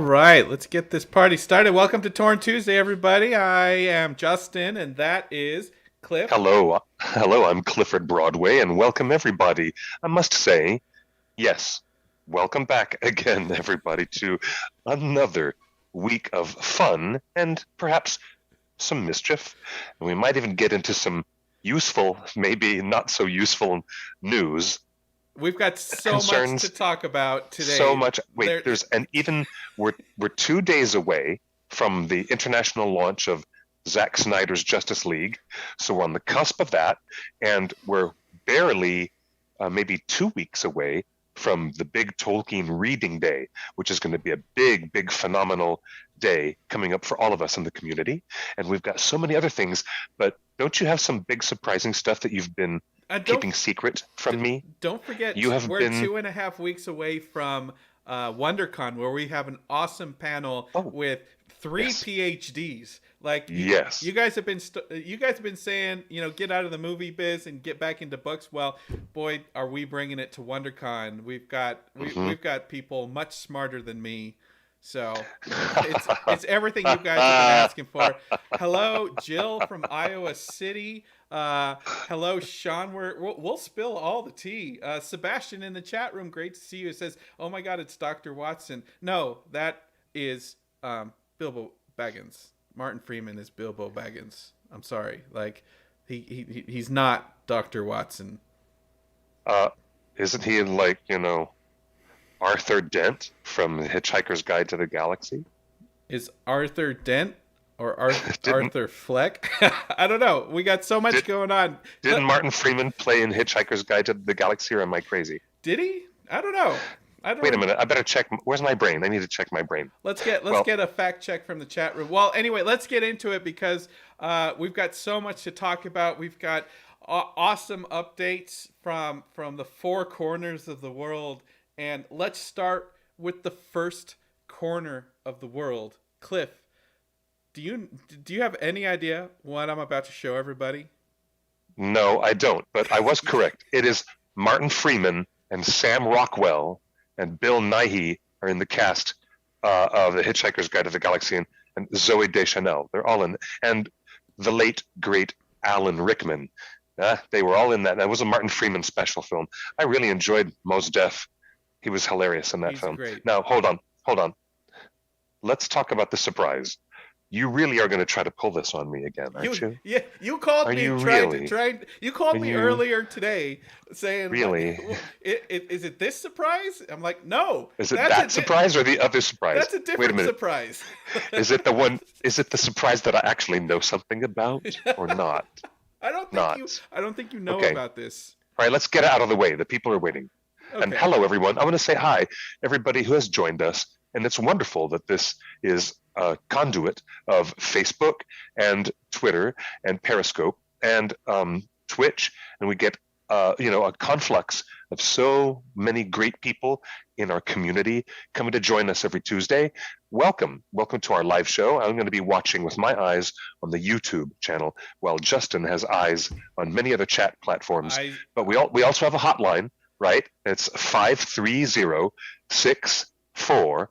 right, let's get this party started. Welcome to Torn Tuesday, everybody. I am Justin, and that is Cliff. Hello, I'm Clifford Broadway, and welcome everybody. I must say, yes, welcome back again, everybody, to another week of fun and perhaps some mischief. And we might even get into some useful, maybe not so useful news We've got that so much to concerns talk about so today. much. Wait, There, there's and even we're 2 days away from the international launch of Zack Snyder's Justice League, so we're on the cusp of that, and we're barely maybe 2 weeks away from the big Tolkien reading day, which is going to be a big, phenomenal day coming up for all of us in the community. And we've got so many other things, but don't you have some big surprising stuff that you've been don't keeping secret from me? don't forget, You have we're been 2.5 weeks away from WonderCon, where we have an awesome panel oh with three yes, PhDs. Like you yes. guys have been saying, get out of the movie biz and get back into books. Well, boy, are we bringing it to WonderCon. Hmm. We've got people much smarter than me. So it's everything you guys have been asking for. Hello, Jill from Iowa City. Hello, Sean. We'll spill all the tea. Sebastian in the chat room. Great to see you. It says, "Oh my God, it's Dr. Watson." No, that is Bilbo Baggins. Martin Freeman is Bilbo Baggins. I'm sorry. Like he's not Dr. Watson. uh, isn't he like, Arthur Dent from The Hitchhiker's Guide to the Galaxy? Is Arthur Dent or Didn't Arthur Fleck? I don't know. We got so much did going on. didn't Martin Freeman play in Hitchhiker's Guide to the Galaxy, or am I crazy? Did he? I don't know. I Wait a don't. minute, I better check. Where's my brain? I need to check my brain. Let's Well, get a fact check from the chat room. Well, anyway, let's get into it because we've got so much to talk about. We've got awesome updates from the four corners of the world, and let's start with the first corner of the world. Cliff, do you have any idea what I'm about to show everybody? no, I don't, but I was correct. It is Martin Freeman and Sam Rockwell and Bill Nighy are in the cast of The Hitchhiker's Guide to the Galaxy, and Zoe Deschanel. They're all in, and the late great Alan Rickman. They were all in that. That was a Martin Freeman special film. I really enjoyed Mos Def. He was hilarious in that He's film. great. Now, hold on. Let's talk about the surprise. You really are going to try to pull this on me again, aren't you? Yeah, you called Are me you really? you called Are me you earlier today saying like, really? is it this surprise? I'm like, no, Is it that surprise or the other surprise? that's a Wait a different minute. surprise. Is it the one? Is it the surprise that I actually know something about, or not? Not. I don't think you know Okay. about this. All right. Let's get it out of the way. The people are waiting. And Okay. hello, everyone. I want to say hi, everybody who has joined us. And it's wonderful that this is a conduit of Facebook and Twitter and Periscope and Twitch. And we get, a conflux of so many great people in our community coming to join us every Tuesday. Welcome. Welcome to our live show. I'm going to be watching with my eyes on the YouTube channel, while Justin has eyes on many other chat platforms. I But we also have a hotline, right? It's 530-64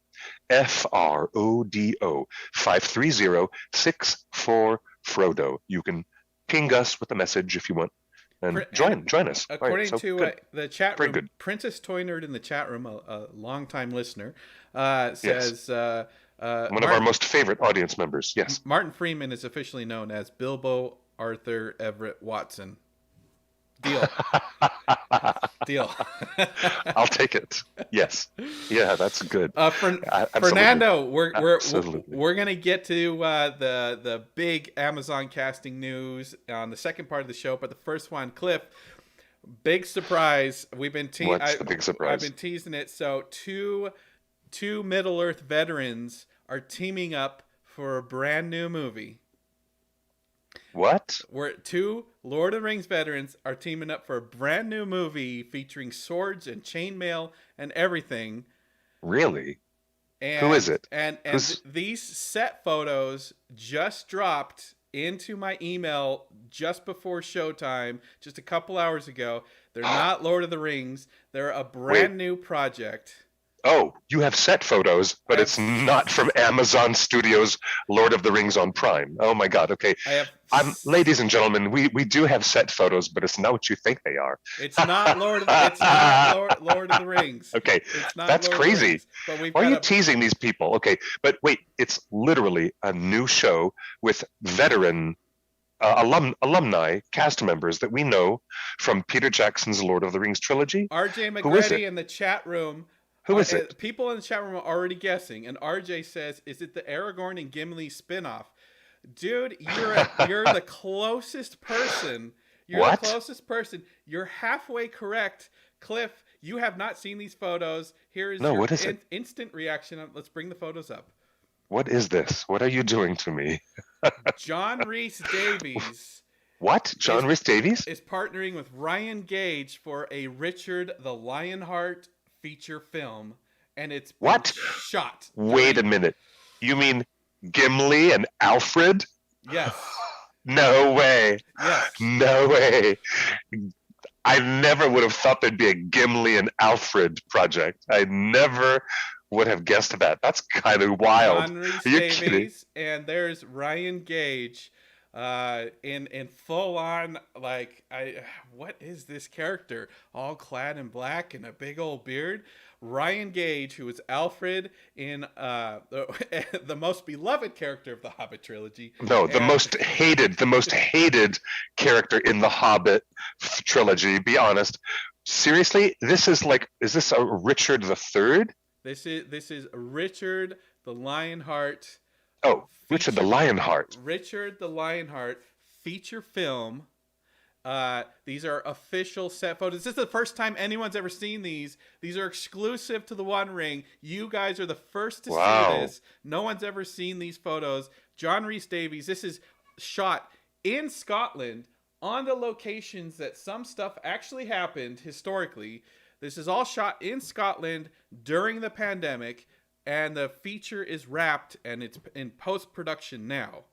FRODO. 530-64 Frodo. You can ping us with a message if you want, and join us. All right, according so to good. the chat Very room, good. Princess Toy Nerd in the chat room, a longtime listener, Yes. says One of our most favorite audience members. Yes. Martin Freeman is officially known as Bilbo Arthur Everett Watson. Deal. Deal. I'll take it. Yes. Yeah, that's good. Absolutely. Fernando, Absolutely. we're gonna get to the big Amazon casting news on the second part of the show, but the first one, Cliff, big surprise. What's the big surprise? I've been teasing it. So two Middle Earth veterans are teaming up for a brand new movie. What? Where two Lord of the Rings veterans are teaming up for a brand new movie featuring swords and chainmail and everything. Really? And, Who is it? And these set photos just dropped into my email just before showtime, just a couple hours ago. They're not Lord of the Rings. They're a brand new project. Oh, you have set photos, I but have it's not from Amazon Studios' Lord of the Rings on Prime. Oh my God. Okay. I have. Ladies and gentlemen, we do have set photos, but it's not what you think they are. It's not Lord of the Rings. Okay, It's not that's Lord of the crazy. Rings. But we've Why are got you a teasing these people? Okay, but wait, it's literally a new show with veteran alumni cast members that we know from Peter Jackson's Lord of the Rings trilogy. RJ Who is it? McGrady in the chat room. Who is it? People in the chat room are already guessing, and RJ says, "Is it the Aragorn and Gimli spinoff?" Dude, you're the closest person. You're What? the closest person. You're halfway correct. Cliff, you have not seen these photos. Here is No, your what is it? instant reaction. Let's bring the photos up. What is this? What are you doing to me? John Rhys Davies. What? John Rhys Davies? Is partnering with Ryan Gage for a Richard the Lionheart feature film, and it's been What? shot. Wait a minute. You mean Gimli and Alfred? Yes. No way. Yes. No way. I never would have thought there'd be a Gimli and Alfred project. I never would have guessed that. That's kind of wild. John Rhys Are you Davies, kidding? and there's Ryan Gage, in full on, like, what is this character? All clad in black and a big old beard. Ryan Gage, who is Alfred in the most beloved character of the Hobbit trilogy. No, the most hated character in the Hobbit trilogy. Be honest. Seriously, is this a Richard III? This is Richard the Lionheart. Oh, Richard the Lionheart. Richard the Lionheart feature film. These are official set photos. This is the first time anyone's ever seen these. These are exclusive to the One Ring. You guys are the first to see this. No one's ever seen these photos. John Rhys Davies. This is shot in Scotland on the locations that some stuff actually happened historically. This is all shot in Scotland during the pandemic, and the feature is wrapped and it's in post-production now.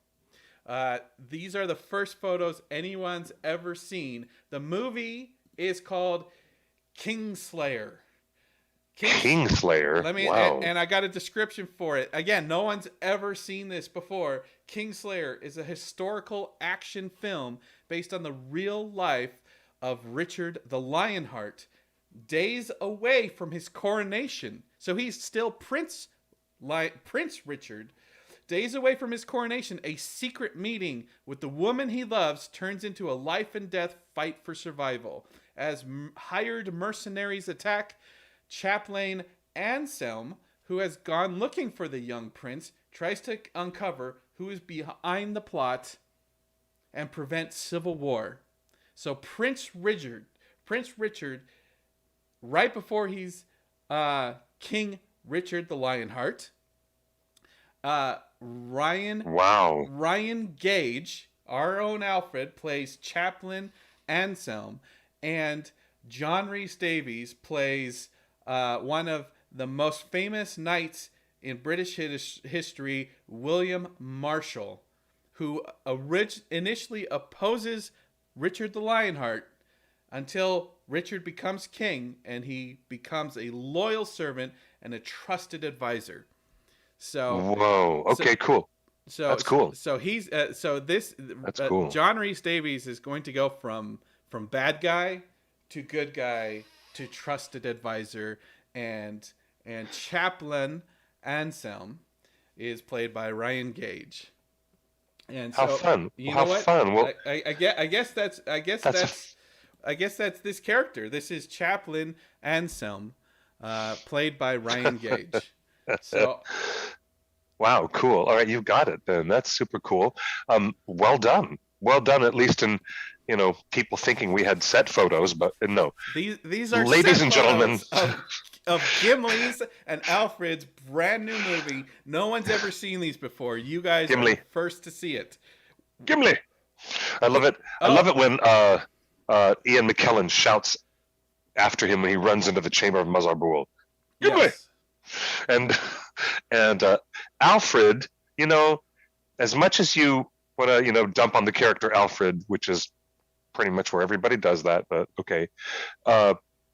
These are the first photos anyone's ever seen. The movie is called Kingslayer. Kingslayer. Wow. And I got a description for it. Again, no one's ever seen this before. Kingslayer is a historical action film based on the real life of Richard the Lionheart, days away from his coronation. So he's still Prince Richard. Days away from his coronation, a secret meeting with the woman he loves turns into a life and death fight for survival. As hired mercenaries attack, Chaplain Anselm, who has gone looking for the young prince, tries to uncover who is behind the plot and prevent civil war. So Prince Richard, right before he's King Richard the Lionheart, Ryan Gage, our own Alfred, plays Chaplain Anselm, and John Rhys Davies plays one of the most famous knights in British history, William Marshall, who initially opposes Richard the Lionheart until Richard becomes king and he becomes a loyal servant and a trusted advisor. So whoa, okay, cool. So that's cool. So he's that's cool. John Rhys Davies is going to go from bad guy to good guy to trusted advisor, and Chaplain Anselm is played by Ryan Gage. And so, how fun! You know what? Fun. Well, I guess that's this character. This is Chaplain Anselm, played by Ryan Gage. So, wow, cool. All right, you've got it then. That's super cool. Well done. At least in people thinking we had set photos, but no. These are ladies set and gentlemen of Gimli's and Alfred's brand new movie. No one's ever seen these before. You guys are the first to see it. Gimli. I love it. I love it when Ian McKellen shouts after him when he runs into the chamber of Mazarbul. Gimli. Yes. And Alfred, as much as you want to, dump on the character Alfred, which is pretty much where everybody does that, but okay.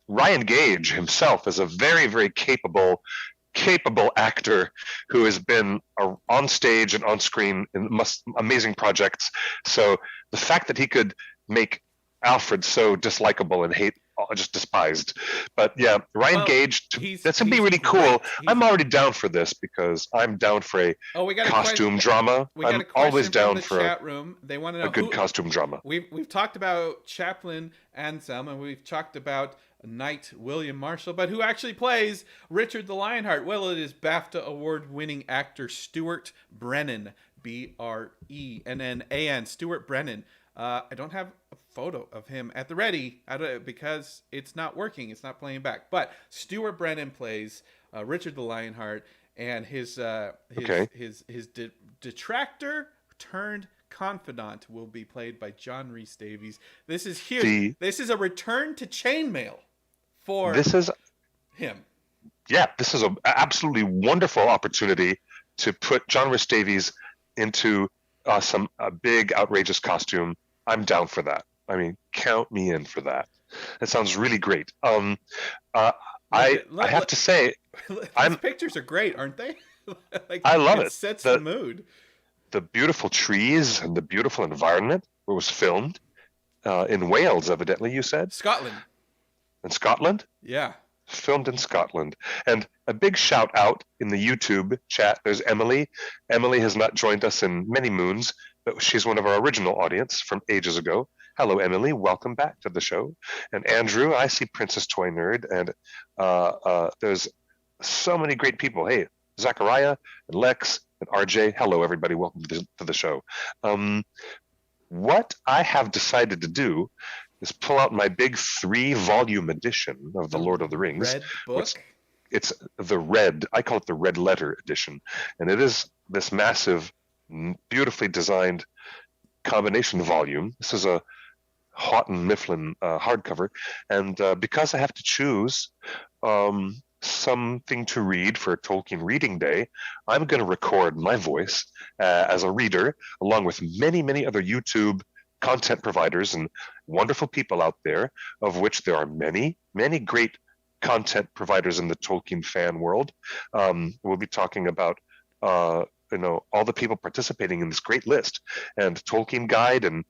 Ryan Gage himself is a very, very capable actor who has been on stage and on screen in amazing projects. So the fact that he could make Alfred so dislikable and just despised. But yeah, Ryan Gage, that's gonna be really cool. I'm already down for this because I'm down for a costume drama. I'm always down for chat room. They want to know a good costume drama. We've talked about Chaplain Anselm, and we've talked about Knight William Marshall, but who actually plays Richard the Lionheart? Well, it is BAFTA award-winning actor Stuart Brennan, Brennan, Stuart Brennan. I don't have a photo of him at the ready because it's not working. It's not playing back. But Stuart Brennan plays Richard the Lionheart, and his detractor turned confidant will be played by John Rhys Davies. This is huge. This is a return to chainmail for him. Yeah, this is an absolutely wonderful opportunity to put John Rhys Davies into a big outrageous costume. I'm down for that. I mean, count me in for that. That sounds really great. I have to say, these pictures are great, aren't they? I love it. It sets the mood. The beautiful trees and the beautiful environment where it was filmed in Wales, evidently, you said? Scotland. In Scotland? Yeah. Filmed in Scotland. And a big shout out in the YouTube chat. There's Emily. Emily has not joined us in many moons, but she's one of our original audience from ages ago. Hello, Emily. Welcome back to the show. And Andrew, I see Princess Toy Nerd, and there's so many great people. Hey, Zachariah and Lex and RJ. Hello, everybody. Welcome to the show. What I have decided to do is pull out my big 3-volume edition of The Lord of the Rings. Red book? It's the red, I call it the red letter edition. And it is this massive, beautifully designed combination volume. This is a Houghton Mifflin hardcover. And because I have to choose something to read for Tolkien Reading Day, I'm going to record my voice as a reader, along with many, many other YouTube content providers and wonderful people out there, of which there are many, many great content providers in the Tolkien fan world. We'll be talking about all the people participating in this great list, and Tolkien Guide, and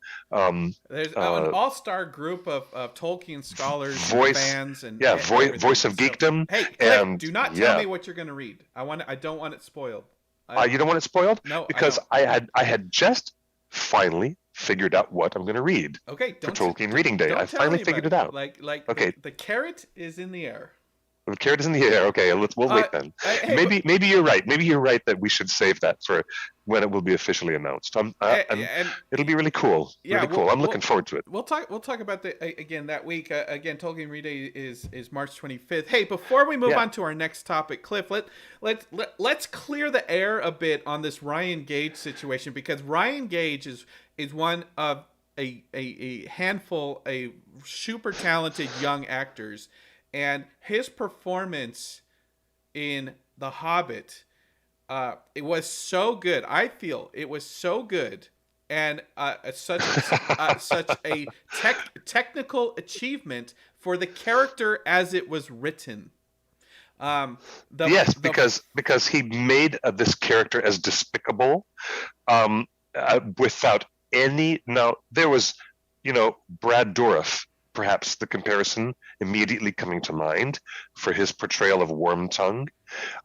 there's an all-star group of Tolkien scholars, fans, and voice of geekdom. Hey, Cliff, do not tell me what you're going to read. I don't want it spoiled. You don't want it spoiled? No, because I had just finally figured out what I'm going to read. Okay, for Tolkien Reading Day. I finally figured it out. Okay, the carrot is in the air. The carrot is in the air. Okay, we'll wait then. Maybe you're right. Maybe you're right that we should save that for when it will be officially announced. And it'll be really cool. Yeah, really cool. I'm looking forward to it. We'll talk about again that week. Again, Tolkien Reading Day is March 25th. Hey, before we move on to our next topic, Cliff, let's clear the air a bit on this Ryan Gage situation, because Ryan Gage is one of a handful of super talented young actors. And his performance in The Hobbit, it was so good. I feel it was so good, and such a technical achievement for the character as it was written. Because he made this character as despicable, without any. Now there was, Brad Dourif. Perhaps the comparison immediately coming to mind for his portrayal of Wormtongue.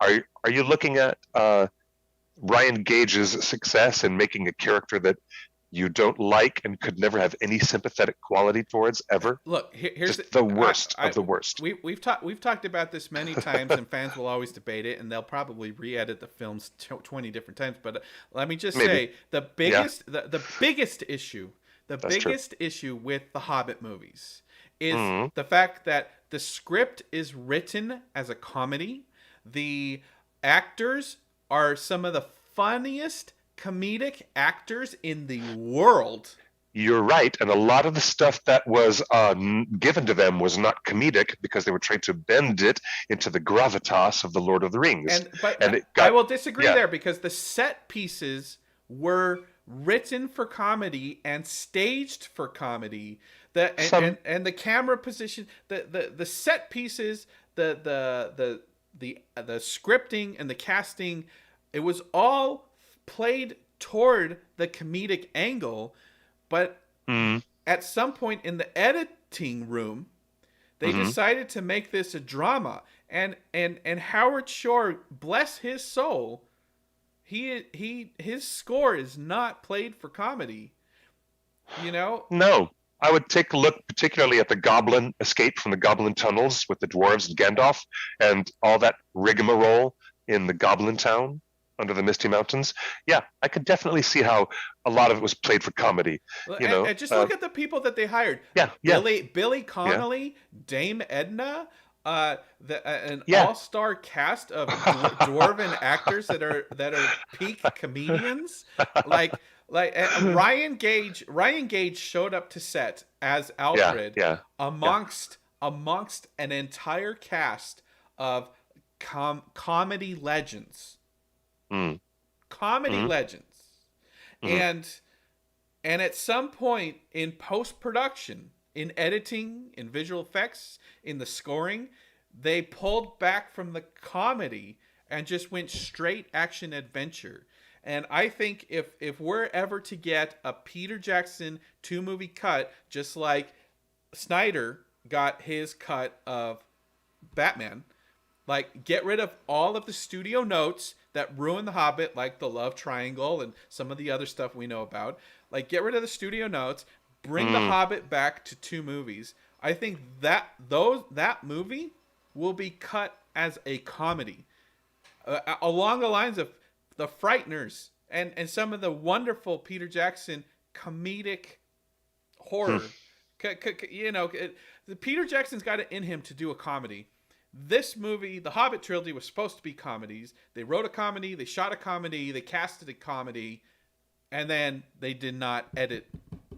Are you looking at Ryan Gage's success in making a character that you don't like and could never have any sympathetic quality towards ever? Look, here's just the worst of the worst. We've talked about this many times, and fans will always debate it, and they'll probably re-edit the films 20 different times. But let me just say the biggest issue with the Hobbit movies is the fact that the script is written as a comedy. The actors are some of the funniest comedic actors in the world. You're right, and a lot of the stuff that was given to them was not comedic because they were trying to bend it into the gravitas of the Lord of the Rings. I will disagree there, because the set pieces were written for comedy and staged for comedy. And the camera position, the set pieces, the scripting and the casting, it was all played toward the comedic angle, but at some point in the editing room, they decided to make this a drama. And Howard Shore, bless his soul, his score is not played for comedy. You know? No. I would take a look particularly at the Goblin escape from the Goblin tunnels with the dwarves and Gandalf and all that rigmarole in the Goblin town under the Misty Mountains. Yeah, I could definitely see how a lot of it was played for comedy. You know, and just look at the people that they hired. Yeah, Billy Connolly, Dame Edna, an all-star cast of dwarven actors that are peak comedians. Like Ryan Gage showed up to set as Alfred amongst an entire cast of comedy legends. Comedy legends. And at some point in post-production, in editing, in visual effects, in the scoring, they pulled back from the comedy and just went straight action adventure. And I think if we're ever to get a Peter Jackson 2-movie cut, just like Snyder got his cut of Batman, like, get rid of all of the studio notes that ruin The Hobbit, like the love triangle and some of the other stuff we know about. Like, get rid of the studio notes, bring The Hobbit back to 2 movies. I think that movie will be cut as a comedy, along the lines of The Frighteners and some of the wonderful Peter Jackson comedic horror. You know, Peter Jackson's got it in him to do a comedy. This movie, the Hobbit trilogy, was supposed to be comedies. They wrote a comedy, they shot a comedy, they casted a comedy, and then they did not edit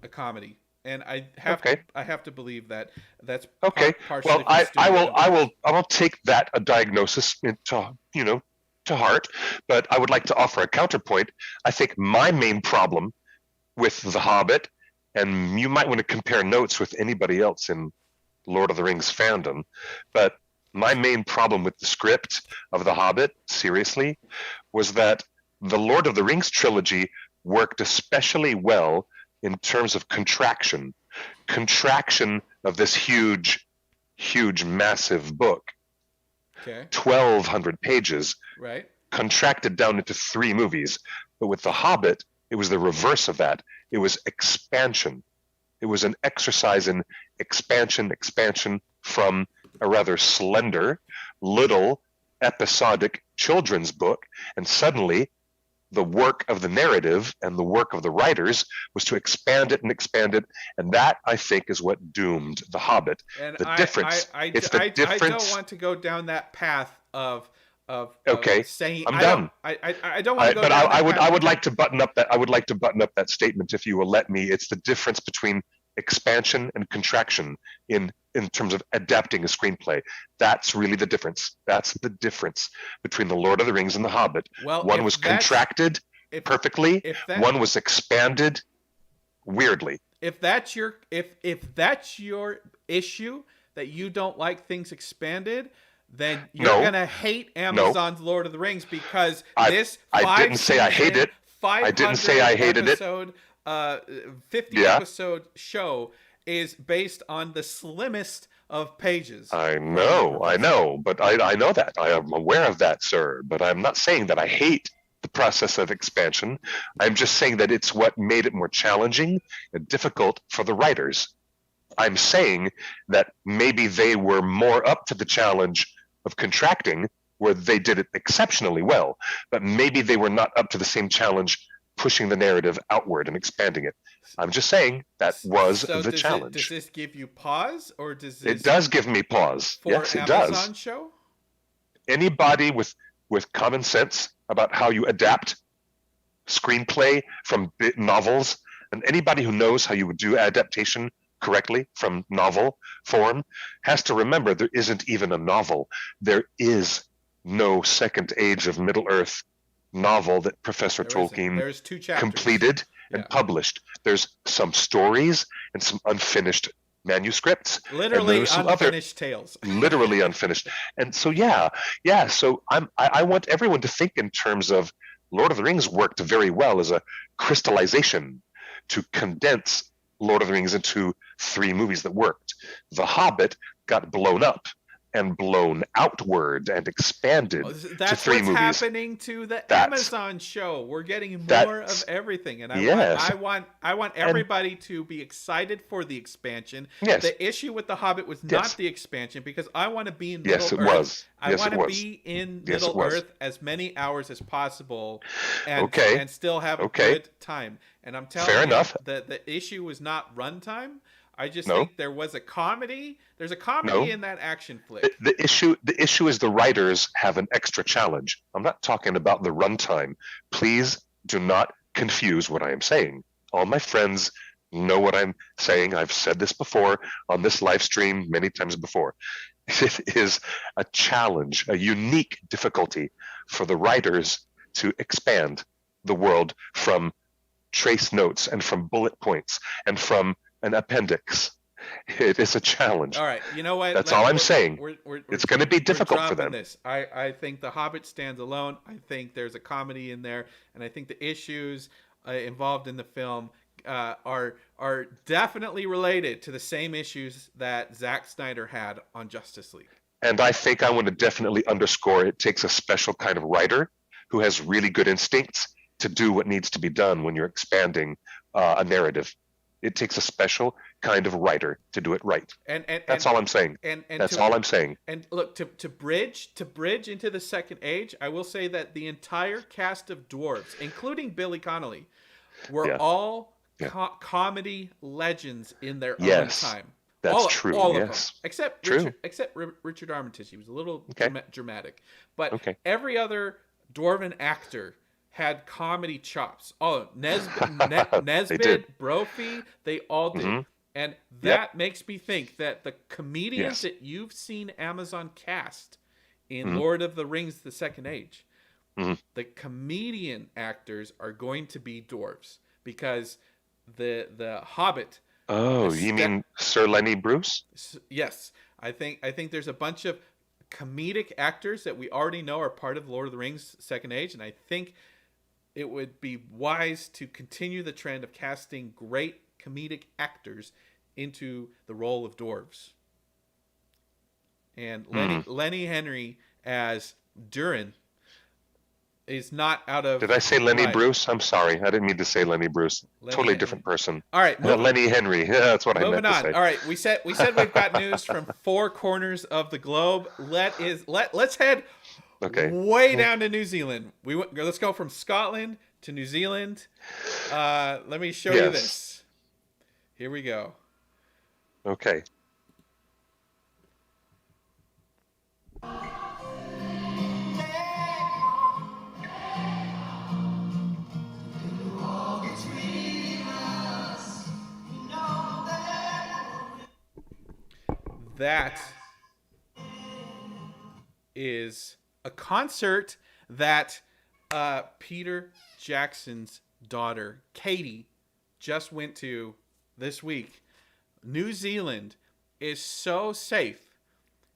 a comedy. And I have to believe that that's okay. partially. Well, I will take that diagnosis to heart, but I would like to offer a counterpoint. I think my main problem with The Hobbit, and you might want to compare notes with anybody else in Lord of the Rings fandom, but my main problem with the script of The Hobbit, seriously, was that the Lord of the Rings trilogy worked especially well in terms of contraction of this huge, massive book. Okay. 1,200 pages, right? Contracted down into 3 movies. But with The Hobbit, it was the reverse of that. It was expansion. It was an exercise in expansion from a rather slender, little, episodic children's book, and suddenly the work of the narrative and the work of the writers was to expand it, and that, I think, is what doomed The Hobbit. And the difference. I don't want to go down that path of saying. I'm done. I don't want to go. But down I would like to button up that. I would like to button up that statement, if you will let me. It's the difference between expansion and contraction in terms of adapting a screenplay. That's really the difference. That's the difference between The Lord of the Rings and The Hobbit. Well, one was contracted perfectly. One was expanded weirdly. If that's your issue, that you don't like things expanded, then you're gonna hate Amazon's Lord of the Rings, because I didn't say I hate it. I didn't say I hated it. 50 episode show is based on the slimmest of pages. I know, but I know that. I am aware of that, sir. But I'm not saying that I hate the process of expansion. I'm just saying that it's what made it more challenging and difficult for the writers. I'm saying that maybe they were more up to the challenge of contracting, where they did it exceptionally well, but maybe they were not up to the same challenge pushing the narrative outward and expanding it. I'm just saying that was the challenge. Does this give you pause, or does this? It does give me pause. Yes, it does. Amazon show? Anybody with common sense about how you adapt screenplay from novels, and anybody who knows how you would do adaptation correctly from novel form, has to remember there isn't even a novel. There is no Second Age of Middle-earth novel that Professor Tolkien There's 2 chapters. completed. and Yeah. published. There's some stories and some unfinished manuscripts, and then Literally there's some other unfinished tales. literally unfinished. And so yeah. So I want everyone to think in terms of Lord of the Rings worked very well as a crystallization to condense Lord of the Rings into 3 movies that worked. The Hobbit got blown up and blown outward and expanded to That's 3 what's movies. happening to the That's Amazon show. We're getting more of that's everything, and yes. I want And everybody to be excited for the expansion. yes, The issue with the Hobbit was not yes, the expansion, because I want to be in yes, Middle it Earth. was. I Yes, want it to was. be in Yes, it Middle was. Earth as many hours as possible, Okay, and still have a okay, good time. And I'm fair telling you, enough. the issue was not runtime. I just No, think there was a comedy. There's a comedy no. in that action flick. The issue is the writers have an extra challenge. I'm not talking about the runtime. Please do not confuse what I am saying. All my friends know what I'm saying. I've said this before on this live stream many times before. It is a challenge, a unique difficulty for the writers to expand the world from trace notes and from bullet points and from an appendix. It is a challenge. All right, you know what? That's all I'm saying. We're It's going to be difficult for dropping them. this. I think The Hobbit stands alone. I think there's a comedy in there, and I think the issues involved in the film are definitely related to the same issues that Zack Snyder had on Justice League. And I think I want to definitely underscore it takes a special kind of writer who has really good instincts to do what needs to be done when you're expanding a narrative. It takes a special kind of writer to do it right. That's all I'm saying. That's all I'm saying. And look, to bridge into the Second Age, I will say that the entire cast of dwarves, including Billy Connolly, were Yeah. all Yeah. comedy legends in their Yes. own time. That's true. All of Yes. them, except True. Richard Armitage. He was a little Okay. dramatic, but Okay. every other dwarven actor had comedy chops. Oh, They Nesbitt, did. Brophy, they all did. hmm And Yep. that makes me think that the comedians Yes. that you've seen Amazon cast in hmm Lord of the Rings: The Second Age, hmm the comedian actors are going to be dwarves, because the Hobbit Oh, has you mean Sir Lenny Bruce? yes, I think there's a bunch of comedic actors that we already know are part of Lord of the Rings: Second Age, and I think it would be wise to continue the trend of casting great comedic actors into the role of dwarves. And Lenny Henry as Durin is not out of Did I say Lenny line. Bruce? I'm sorry. I didn't mean to say Lenny Bruce. Lenny Totally Henry. different person. All right, Lenny Henry. Yeah, that's what I moving meant to on. say. All right, we said we've got news from 4 corners of the globe. Let's head Okay. way down to New Zealand. Let's go from Scotland to New Zealand. Let me show you Yes. this. Here we go. Okay. That is a concert that Peter Jackson's daughter, Katie, just went to this week. New Zealand is so safe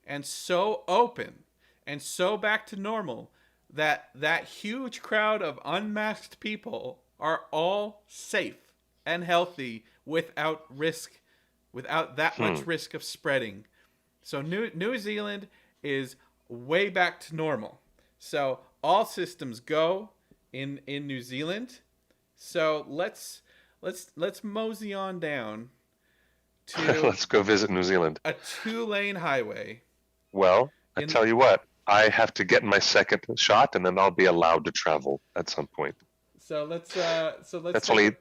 and so open and so back to normal that that huge crowd of unmasked people are all safe and healthy without that much risk of spreading. So New Zealand is way back to normal. So all systems go in New Zealand. So let's mosey on down to Let's go visit New Zealand. a 2-lane highway. Well, I tell you what, I have to get my second shot, and then I'll be allowed to travel at some point. So let's That's take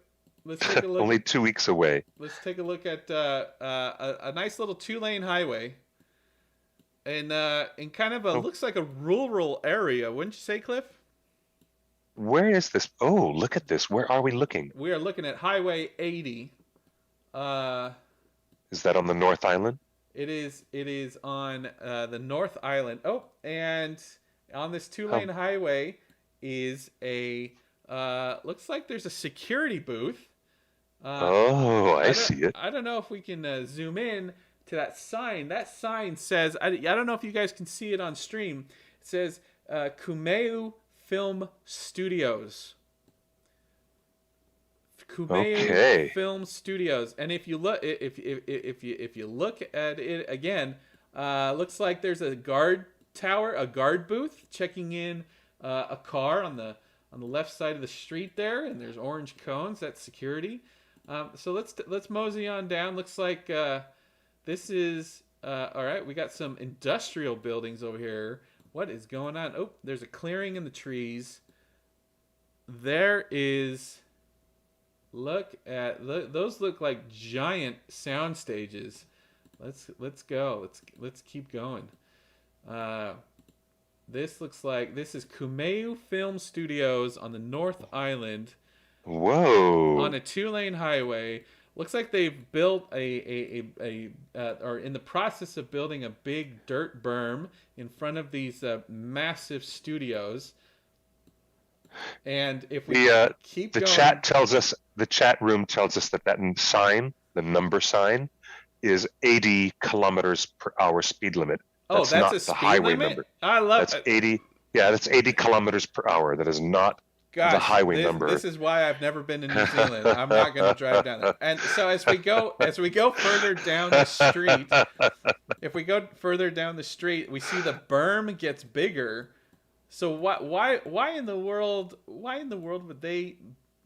a look. only 2 weeks away. Let's take a look at a nice little 2-lane highway, and in kind of looks like a rural area, wouldn't you say, Cliff? Where is this? Oh, look at this. Where are we looking? We are looking at Highway 80. Is that on the North Island? It is on the North Island. Oh, and on this 2-lane highway is a Looks like there's a security booth. Uh, Oh, I see it. I don't know if we can zoom in to that sign. That sign says, I don't know if you guys can see it on stream. It says Kumeu Film Studios. Kumeu Okay. Film Studios. And if you look, if you look at it again, looks like there's a guard tower, a guard booth checking in a car on the left side of the street there, and there's orange cones. That's security. So let's mosey on down. Looks like this is all right. We got some industrial buildings over here. What is going on? Oh, there's a clearing in the trees. There is. Those look like giant sound stages. Let's go. Let's keep going. This looks like this is Kumeu Film Studios on the North Island. Whoa. On a 2-lane highway. Looks like they've built or in the process of building a big dirt berm in front of these massive studios. And if we keep the going, the chat room tells us that sign, the number sign, is 80 kilometers per hour speed limit. That's that's not a speed the highway limit? number. I love that's 80. Yeah, that's 80 kilometers per hour. That is not the highway number. This is why I've never been to New Zealand. I'm not going to drive down there. And so as we go further down the street, if we go further down the street, we see the berm gets bigger. So why in the world would they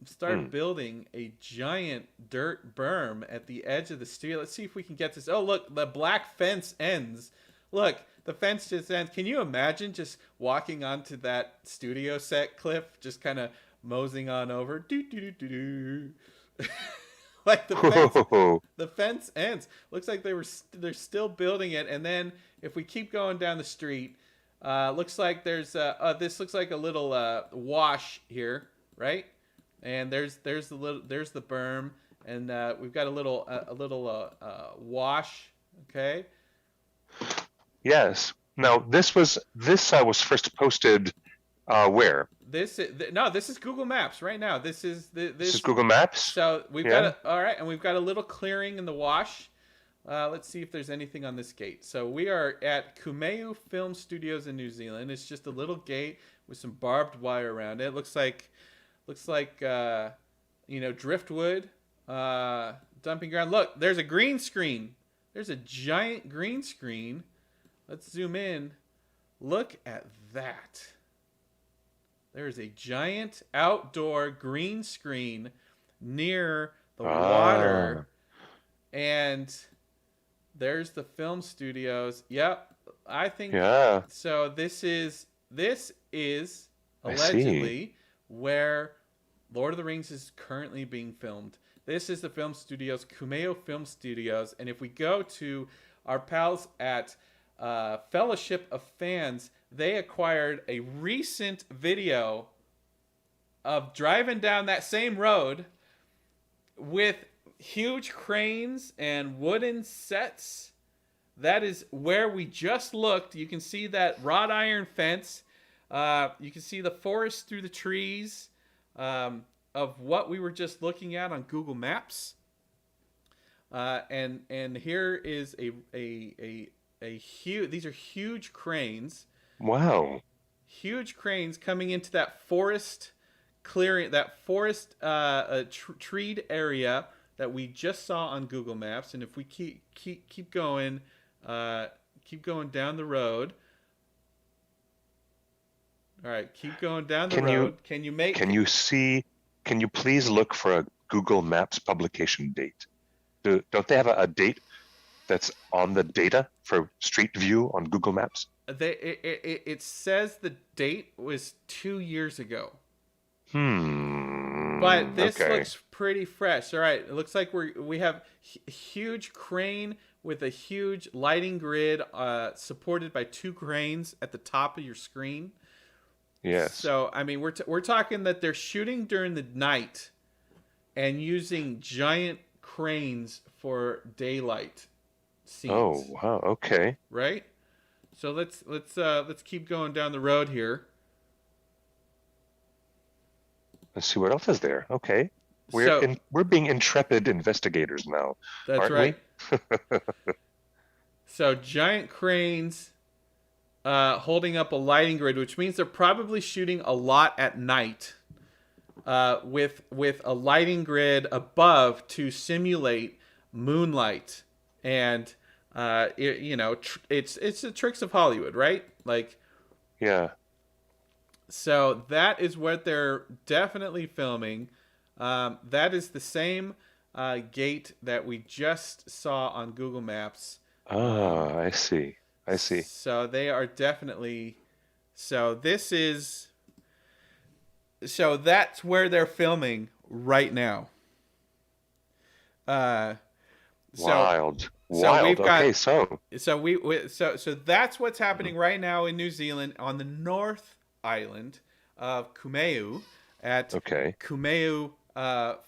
start building a giant dirt berm at the edge of the studio? Let's see if we can get this. Oh, look, the black fence ends. Look, the fence just ends. Can you imagine just walking onto that studio set, Cliff, just kind of moseying on over? Do do do do do. Like the fence ends. Looks like they're still building it. And then if we keep going down the street, looks like there's this looks like a little wash here, right? And there's the berm, and we've got a little wash. Okay. Yes. Now this was first posted where? This is Google Maps right now. This is Google Maps. So we've got all right, and we've got a little clearing in the wash. Let's see if there's anything on this gate. So we are at Kumeu Film Studios in New Zealand. It's just a little gate with some barbed wire around it. Looks like driftwood, dumping ground. Look, there's a green screen. There's a giant green screen. Let's zoom in. Look at that. There's a giant outdoor green screen near the water. And there's the film studios. Yep, I think so. This is allegedly where Lord of the Rings is currently being filmed. This is the film studios, Kumeu Film Studios, and if we go to our pals at Fellowship of Fans, they acquired a recent video of driving down that same road with huge cranes and wooden sets. That is where we just looked. You can see that wrought iron fence. You can see the forest through the trees of what we were just looking at on Google Maps. And here is a huge. These are huge cranes. Wow. Huge cranes coming into that forest clearing, that forest treed area that we just saw on Google Maps. And if we keep going down the road. All right, keep going down the road. Can you please look for a Google Maps publication date? Don't they have a date that's on the data for Street View on Google Maps? It says the date was 2 years ago. But this looks pretty fresh. All right, it looks like we have a huge crane with a huge lighting grid supported by 2 cranes at the top of your screen. Yes. So I mean, we're talking that they're shooting during the night and using giant cranes for daylight scenes. Oh wow! Okay. Right. So let's keep going down the road here. Let's see what else is there. Okay. So We're being intrepid investigators now, that's aren't right. we? So giant cranes holding up a lighting grid, which means they're probably shooting a lot at night with a lighting grid above to simulate moonlight. And it's the tricks of Hollywood, right? Like, Yeah. so that is what they're definitely filming. That is the same gate that we just saw on Google Maps. Ah, I see. I see. So they are definitely. So this is. So that's where they're filming right now. Uh, so Wild. so Wild. we've got. Okay, so So that's what's happening right now in New Zealand on the North Island of Kumeu at okay. Kumeu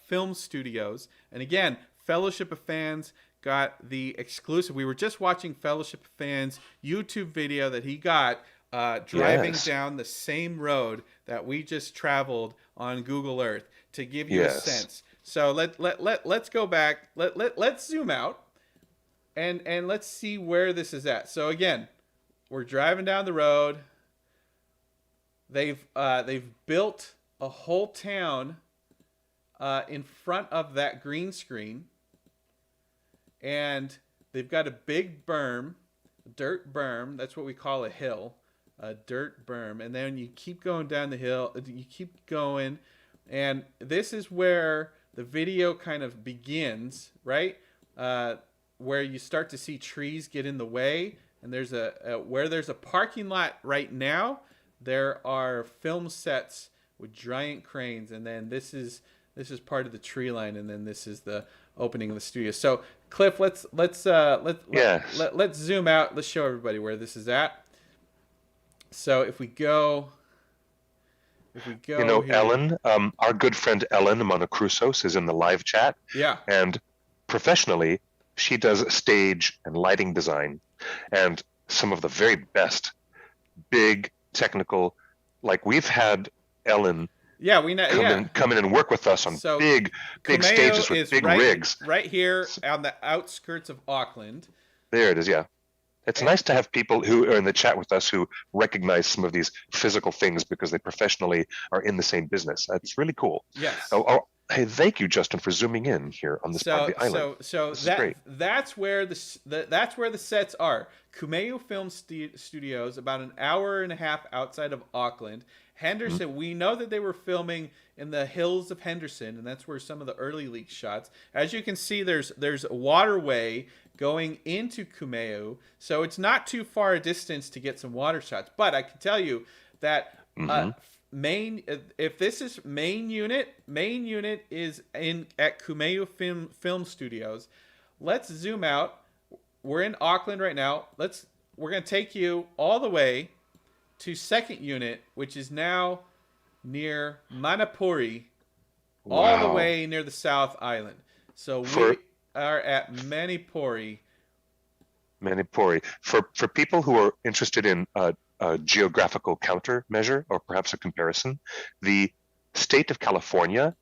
Film Studios. And again, Fellowship of Fans got the exclusive. We were just watching Fellowship of Fans YouTube video that he got driving Yes. down the same road that we just traveled on Google Earth to give you a Yes. sense. So let's go back. Let's zoom out and let's see where this is at. So again, we're driving down the road. They've built a whole town in front of that green screen, and they've got a big berm, a dirt berm. That's what we call a hill, a dirt berm. And then you keep going down the hill. You keep going, and this is where the video kind of begins, right? Where you start to see trees get in the way, and there's where there's a parking lot right now. There are film sets with giant cranes, and then this is part of the tree line, and then this is the opening of the studio. So Cliff, let's Yes. let's zoom out. Let's show everybody where this is at. So if we go You know, here, Ellen, our good friend Ellen Monocrusos is in the live chat, yeah, and professionally, she does stage and lighting design, and some of the very best big technical. Like we've had Ellen yeah, we know, yeah. come in and work with us on So big stages with big rigs. right here on the outskirts of Auckland. There it is. Yeah. It's nice to have people who are in the chat with us who recognize some of these physical things because they professionally are in the same business. That's really cool. Yes. Hey, thank you, Justin, for zooming in here on this part of the island. So that's where the sets are. Kumeu Film Studios, about an hour and a half outside of Auckland. Henderson, we know that they were filming in the hills of Henderson, and that's where some of the early leak shots. As you can see, there's a waterway going into Kumeu, so it's not too far a distance to get some water shots. But I can tell you that if this is main unit is in at Kumeu Film Studios. Let's zoom out. We're in Auckland right now. We're gonna take you all the way to second unit, which is now near Manapuri, all the way near the South Island. So we are at Manipuri. Manipuri. For people who are interested in a geographical countermeasure or perhaps a comparison, the state of California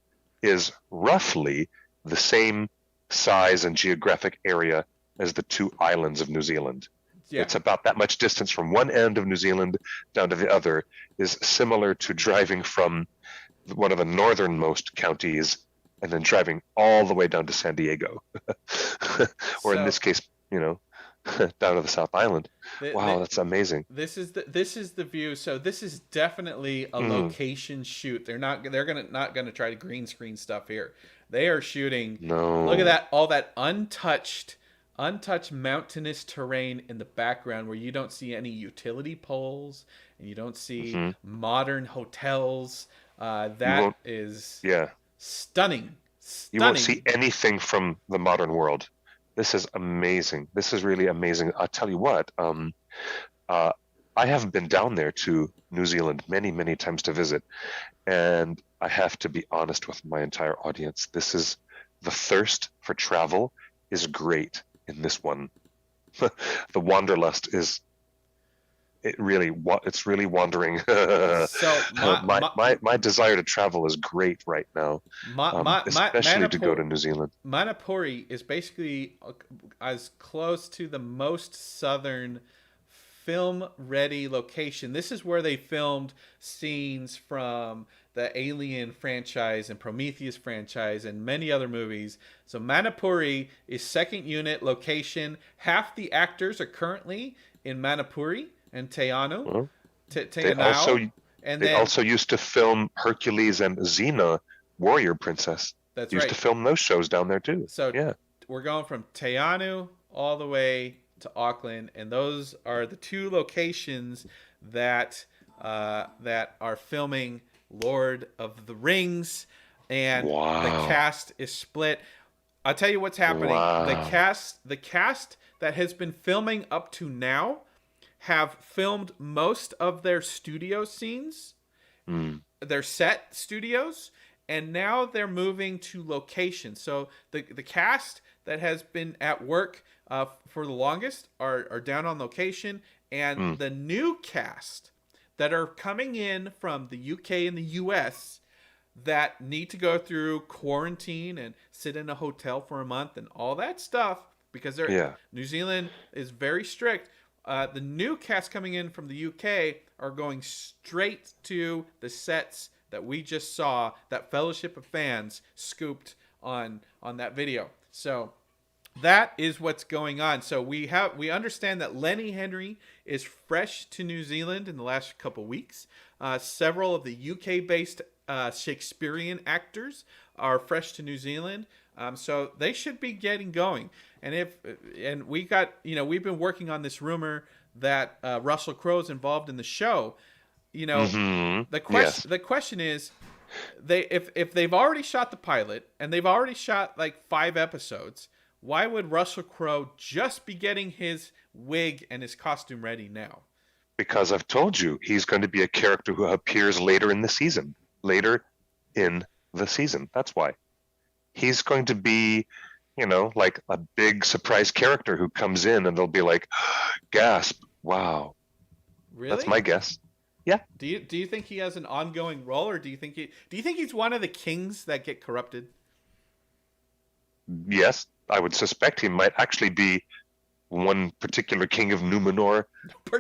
is roughly the same size and geographic area as the two islands of New Zealand. Yeah. It's about that much distance from one end of New Zealand down to the other, is similar to driving from one of the northernmost counties and then driving all the way down to San Diego. Or in this case, down to the South Island. Wow, that's amazing. This is the view. So this is definitely a location shoot. They're not gonna try to green screen stuff here. They are shooting. No. Look at that, all that untouched mountainous terrain in the background where you don't see any utility poles and you don't see modern hotels. That is stunning. You won't see anything from the modern world. This is amazing. This is really amazing. I'll tell you what, I have been down there to New Zealand many, many times to visit, and I have to be honest with my entire audience. This is the thirst for travel is great in this one. The wanderlust is it's really wandering. So My desire to travel is great right now, especially to go to New Zealand. Manapuri is basically as close to the most southern film ready location. This is where they filmed scenes from the Alien franchise and Prometheus franchise and many other movies. So Manapuri is second unit location. Half the actors are currently in Manapuri and Teanu. Well, they Teanau. And they then also used to film Hercules and Xena, Warrior Princess. that's Used right. to film those shows down there too. So Yeah. we're going from Teanu all the way to Auckland, and those are the two locations that that are filming Lord of the Rings, and the Wow. cast is split. I'll tell you what's happening. Wow. The cast that has been filming up to now have filmed most of their studio scenes, their set studios, and now they're moving to location. So the cast that has been at work for the longest are down on location, and the new cast that are coming in from the UK and the US that need to go through quarantine and sit in a hotel for a month and all that stuff because New Zealand is very strict. The new cast coming in from the UK are going straight to the sets that we just saw, that Fellowship of Fans scooped on that video. So that is what's going on. So we understand that Lenny Henry is fresh to New Zealand in the last couple weeks. Several of the UK-based Shakespearean actors are fresh to New Zealand. So they should be getting going. And we've been working on this rumor that Russell Crowe's involved in the show. The question is, if they've already shot the pilot and they've already shot like 5 episodes, why would Russell Crowe just be getting his wig and his costume ready now? Because I've told you he's going to be a character who appears later in the season. That's why. He's going to be, like a big surprise character who comes in and they'll be like, gasp, wow. Really? That's my guess. Yeah. Do you think he has an ongoing role, or do you think he's one of the kings that get corrupted? Yes, I would suspect he might actually be one particular king of Numenor,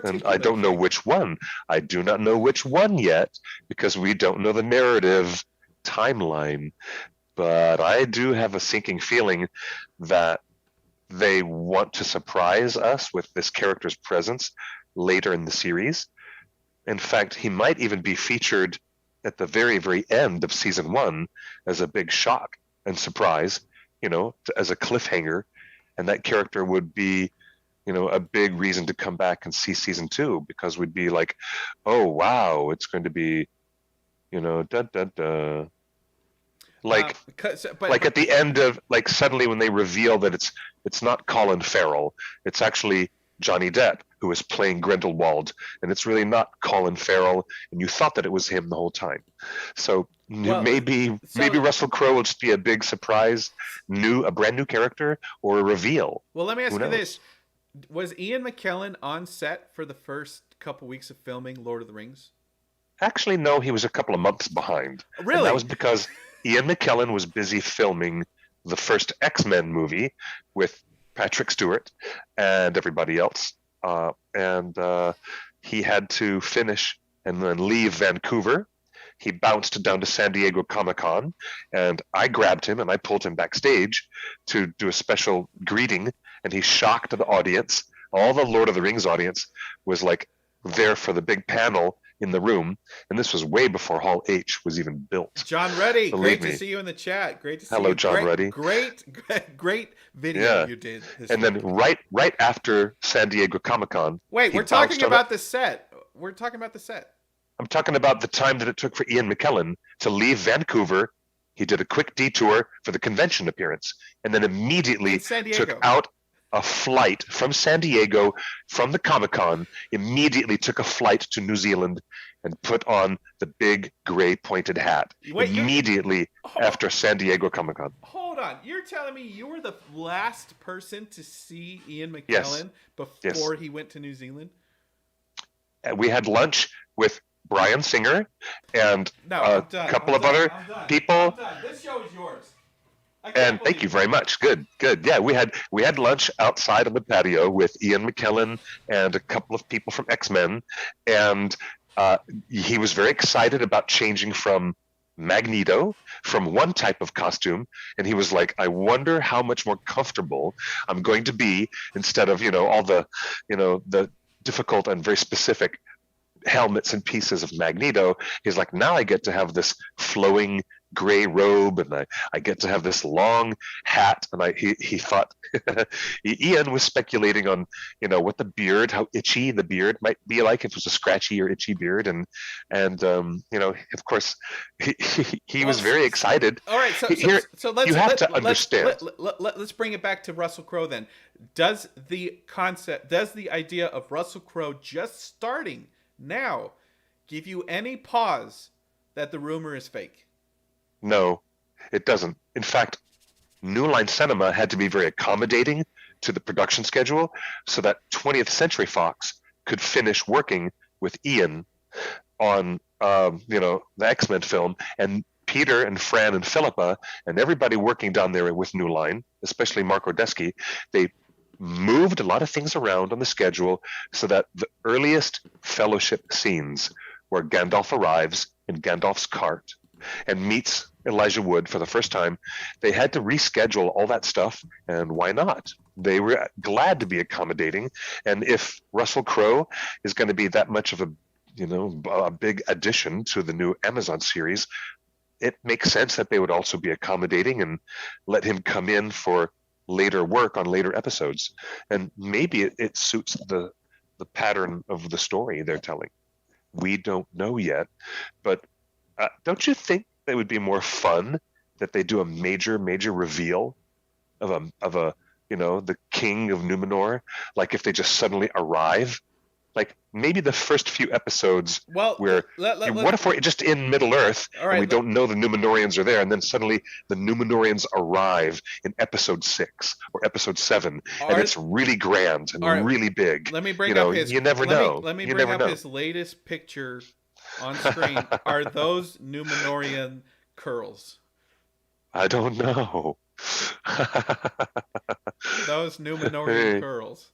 and I don't know which one. I do not know which one yet because we don't know the narrative timeline. But I do have a sinking feeling that they want to surprise us with this character's presence later in the series. In fact, he might even be featured at the very, very end of season 1 as a big shock and surprise, as a cliffhanger. And that character would be, a big reason to come back and see season 2, because we'd be like, oh, wow, it's going to be, da da da. Like at the end of, like, suddenly when they reveal that it's not Colin Farrell, it's actually Johnny Depp who is playing Grindelwald, and it's really not Colin Farrell, and you thought that it was him the whole time. So maybe Russell Crowe will just be a big surprise, a brand new character, or a reveal. Well, let me ask you this: was Ian Mckellen on set for the first couple weeks of filming Lord of the Rings? Actually, no, he was a couple of months behind. Really? And that was because Ian Mckellen was busy filming the first X-Men movie with Patrick Stewart and everybody else. And he had to finish and then leave Vancouver. He bounced down to San Diego Comic-Con, and I grabbed him and I pulled him backstage to do a special greeting, and he shocked the audience. All the Lord of the Rings audience was like there for the big panel in the room, and this was way before Hall H was even built. John Ruddy, great to see you in the chat. Great to see you. Hello, John Ruddy. Great video you did. And then right after San Diego Comic-Con. Wait, we're talking about the set. We're talking about the set. I'm talking about the time that it took for Ian Mckellen to leave Vancouver. He did a quick detour for the convention appearance, and then immediately took out a flight from San Diego, from the Comic-Con, immediately took a flight to New Zealand and put on the big gray pointed hat immediately after San Diego Comic-Con. Hold on. You're telling me you were the last person to see Ian Mckellen before he went to New Zealand? we had lunch with Brian Singer and No, a I'm done. couple I'm of done. other I'm done. people. I'm done. This show is yours. I can't And believe thank you it. very much. Good. Yeah, we had lunch outside on the patio with Ian Mckellen and a couple of people from X-Men, and he was very excited about changing from Magneto, from one type of costume, and he was like, "I wonder how much more comfortable I'm going to be instead of all the difficult and very specific helmets and pieces of Magneto." He's like, now I get to have this flowing gray robe, and I get to have this long hat. And he thought, Ian was speculating on what the beard, how itchy the beard might be like if it was a scratchy or itchy beard, and of course he was very excited. All right, Here, so let's you have to understand. let's bring it back to Russell Crowe then. Does the idea of Russell Crowe just starting now give you any pause that the rumor is fake? No, it doesn't. In fact, New Line Cinema had to be very accommodating to the production schedule so that 20th Century Fox could finish working with Ian on the X-Men film, and Peter and Fran and Philippa and everybody working down there with New Line, especially Mark Ordesky, they moved a lot of things around on the schedule so that the earliest Fellowship scenes where Gandalf arrives in Gandalf's cart and meets Elijah Wood for the first time, they had to reschedule all that stuff, and why not? They were glad to be accommodating, and if Russell Crowe is going to be that much of a big addition to the new Amazon series, it makes sense that they would also be accommodating and let him come in for later work on later episodes, and maybe it suits the pattern of the story they're telling. We don't know yet, but don't you think it would be more fun that they do a major reveal of a the king of Numenor, like if they just suddenly arrive? Like maybe the first few episodes where what if we're just in Middle Earth and we don't know the Numenorians are there, and then suddenly the Numenorians arrive in episode 6 or episode 7, and it's really grand and really big. Let me bring up his. You never know. Let me bring up his latest picture on screen. Are those Numenorian curls? I don't know. Those Numenorian curls.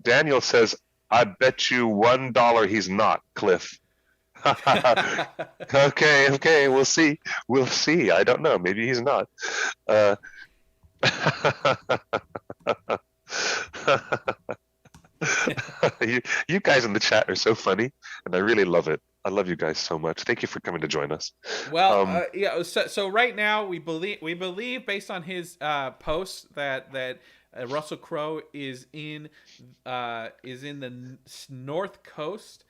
Daniel says, "I bet you $1 he's not, Cliff." Okay, we'll see. I don't know. Maybe he's not. You guys in the chat are so funny, and I really love it. I love you guys so much. Thank you for coming to join us. Well, yeah. So right now we believe based on his posts that Russell Crowe is in the northeast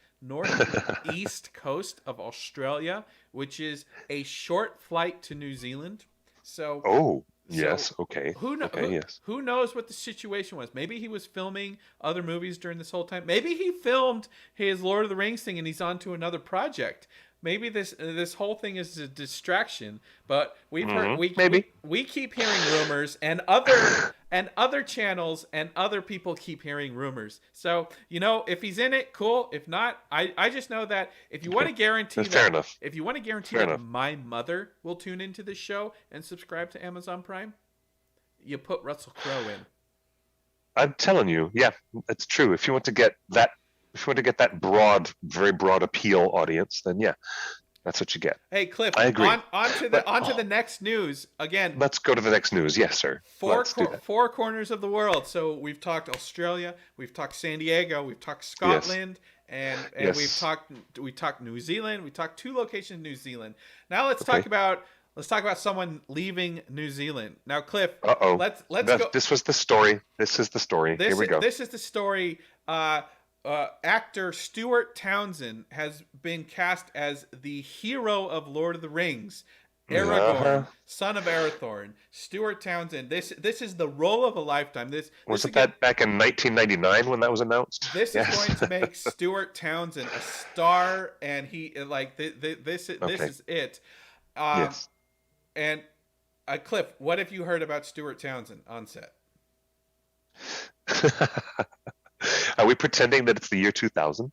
coast of Australia, which is a short flight to New Zealand. So yes, okay. Who knows what the situation was? Maybe he was filming other movies during this whole time. Maybe he filmed his Lord of the Rings thing and he's on to another project. Maybe this whole thing is a distraction. But we've heard we keep hearing rumors, and other channels and other people keep hearing rumors. So if he's in it, cool. If not, I just know that if you want to guarantee fair enough. If you want to guarantee that my mother will tune into this show and subscribe to Amazon Prime, you put Russell Crowe in. I'm telling you, yeah, it's true. If you want to get that very broad appeal audience, then yeah, that's what you get. Hey, Cliff, I agree. On to the next news again. Let's go to the next news. Yes, sir. Four corners of the world. So we've talked Australia, we've talked San Diego, we've talked Scotland, and we've talked New Zealand. We talked 2 locations in New Zealand. Now let's talk about someone leaving New Zealand. Now, Cliff, let's go. This was the story. This is the story. Here we go. This is the story. Actor Stuart Townsend has been cast as the hero of Lord of the Rings, Aragorn, son of Arathorn. Stuart Townsend. This is the role of a lifetime. Wasn't that back in 1999 when that was announced? This is going to make Stuart Townsend a star, and he this is it. Yes. And Cliff, what have you heard about Stuart Townsend on set? Are we pretending that it's the year 2000?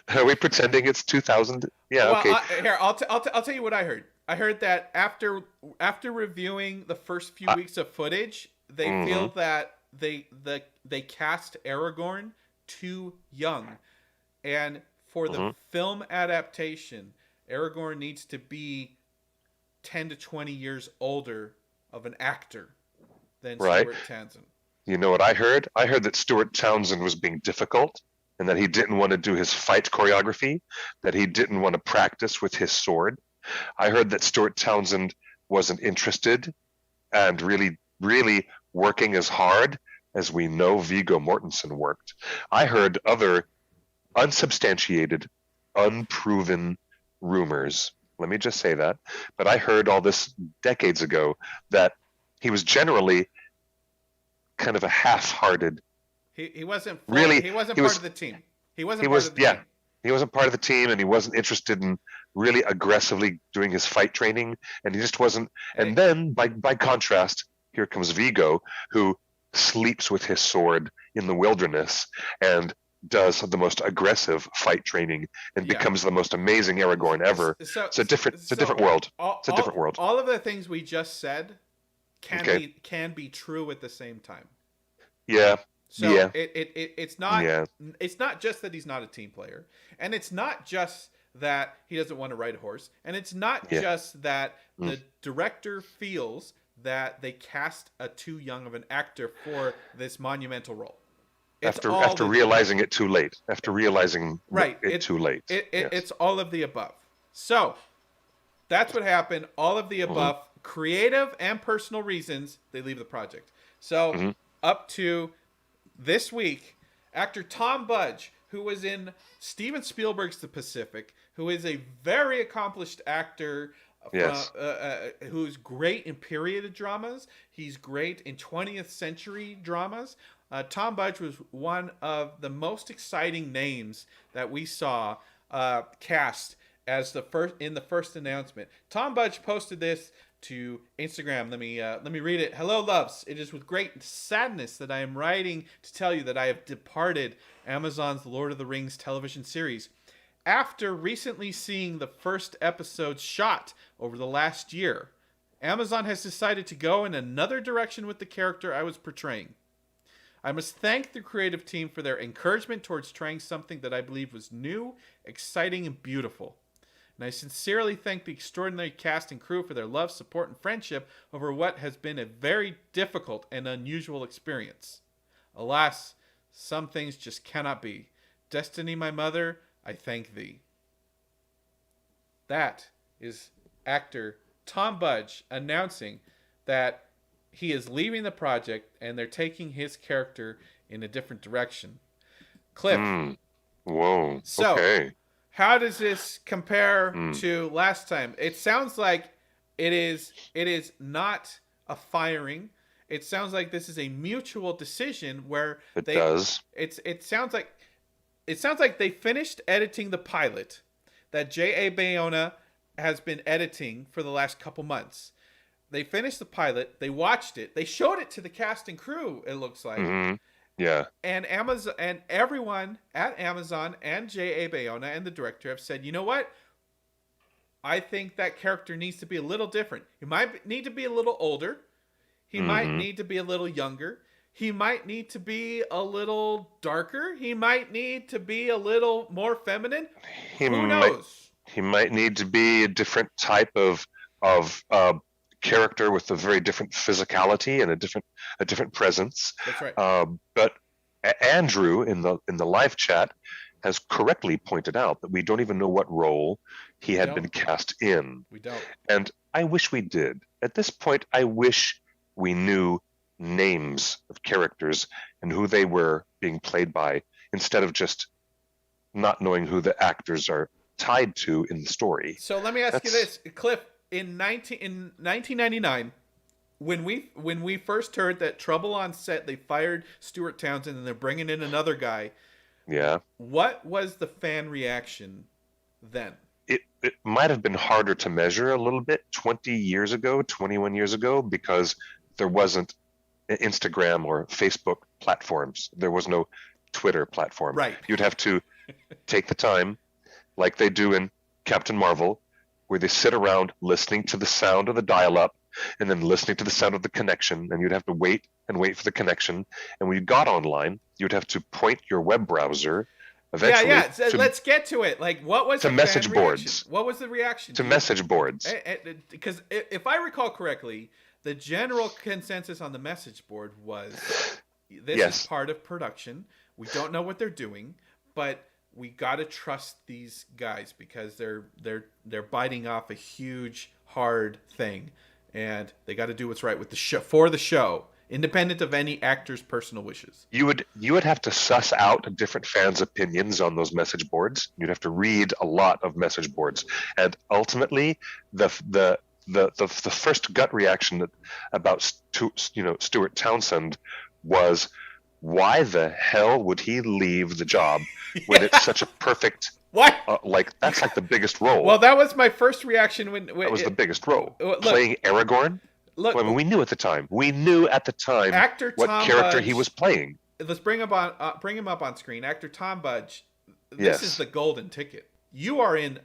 Are we pretending it's 2000? Yeah, Well, okay. here I'll tell you what I heard. I heard that after reviewing the first few Uh, weeks of footage, they feel mm-hmm, that they cast Aragorn too young, and for the mm-hmm. film adaptation, Aragorn needs to be 10 to 20 years older of an actor than Right. Stuart Townsend. You know what I heard? I heard that Stuart Townsend was being difficult and that he didn't want to do his fight choreography, that he didn't want to practice with his sword. I heard that Stuart Townsend wasn't interested and really working as hard as we know Viggo Mortensen worked. I heard other unsubstantiated, unproven rumors. Let me just say that. But I heard all this decades ago that he was generally kind of a half-hearted. He wasn't Really, he wasn't he part was of the team. he was yeah, he wasn't part of the team, and he wasn't interested in really aggressively doing his fight training, and he just wasn't. And then by contrast, here comes Viggo, who sleeps with his sword in the wilderness and does the most aggressive fight training and becomes the most amazing Aragorn ever. It's a different world. It's a different world. All of the things we just said can be true at the same time. Yeah. So yeah. It's not just that he's not a team player, and it's not just that he doesn't want to ride a horse, and it's not just that the director feels that they cast a too young of an actor for this monumental role. After realizing it too late. After realizing it too late. It's all of the above. So that's what happened. All of the above, creative and personal reasons, they leave the project. So up to this week, actor Tom Budge, who was in Steven Spielberg's The Pacific, who is a very accomplished actor, who's great in period dramas. He's great in 20th century dramas. Tom Budge was one of the most exciting names that we saw cast as the first announcement. Tom Budge posted this to Instagram. Let me read it. Hello, loves. It is with great sadness that I am writing to tell you that I have departed Amazon's Lord of the Rings television series. After recently seeing the first episode shot over the last year, Amazon has decided to go in another direction with the character I was portraying. I must thank the creative team for their encouragement towards trying something that I believe was new, exciting, and beautiful. And I sincerely thank the extraordinary cast and crew for their love, support, and friendship over what has been a very difficult and unusual experience. Alas, some things just cannot be. Destiny, my mother, I thank thee. That is actor Tom Budge announcing that he is leaving the project and they're taking his character in a different direction. Cliff. Whoa. So, okay. How does this compare to last time? It sounds like it is not a firing. It sounds like this is a mutual decision where It sounds like they finished editing the pilot that J.A. Bayona has been editing for the last couple months. They finished the pilot, they watched it, they showed it to the cast and crew, it looks like. Yeah. And Amazon and everyone at Amazon and J.A. Bayona and the director have said, you know what? I think that character needs to be a little different. He might need to be a little older. He might need to be a little younger. He might need to be a little darker. He might need to be a little more feminine. Who knows? He might need to be a different type of character with a very different physicality and a different presence. That's right. But Andrew in the live chat has correctly pointed out that we don't even know what role he had been cast in. We don't. And I wish we did. At this point, I wish we knew names of characters and who they were being played by, instead of just not knowing who the actors are tied to in the story. So let me ask you this, Cliff. In 1999, when we first heard that Trouble on Set, they fired Stuart Townsend and they're bringing in another guy. Yeah. What was the fan reaction then? It might have been harder to measure a little bit 21 years ago, because there wasn't Instagram or Facebook platforms. There was no Twitter platform. Right. You'd have to take the time, like they do in Captain Marvel, where they sit around listening to the sound of the dial-up and then listening to the sound of the connection, and you'd have to wait and wait for the connection. And when you got online, you'd have to point your web browser eventually So let's get to it. Like, what was to the message fan boards. reaction? What was the reaction to message boards? Because if I recall correctly, the general consensus on the message board was this is part of production. We don't know what they're doing, but we got to trust these guys because they're biting off a huge hard thing, and they got to do what's right with the show for the show, independent of any actor's personal wishes. You would have to suss out different fans' opinions on those message boards. You'd have to read a lot of message boards, and ultimately, the first gut reaction about Stuart Townsend was, why the hell would he leave the job when it's such a perfect? What? That's like the biggest role. Well, that was my first reaction when that was the biggest role. Playing Aragorn. Look, I mean, we knew at the time. Actor what Tom character Budge, he was playing. Let's bring him up on screen. Actor Tom Budge. This is the golden ticket. You are in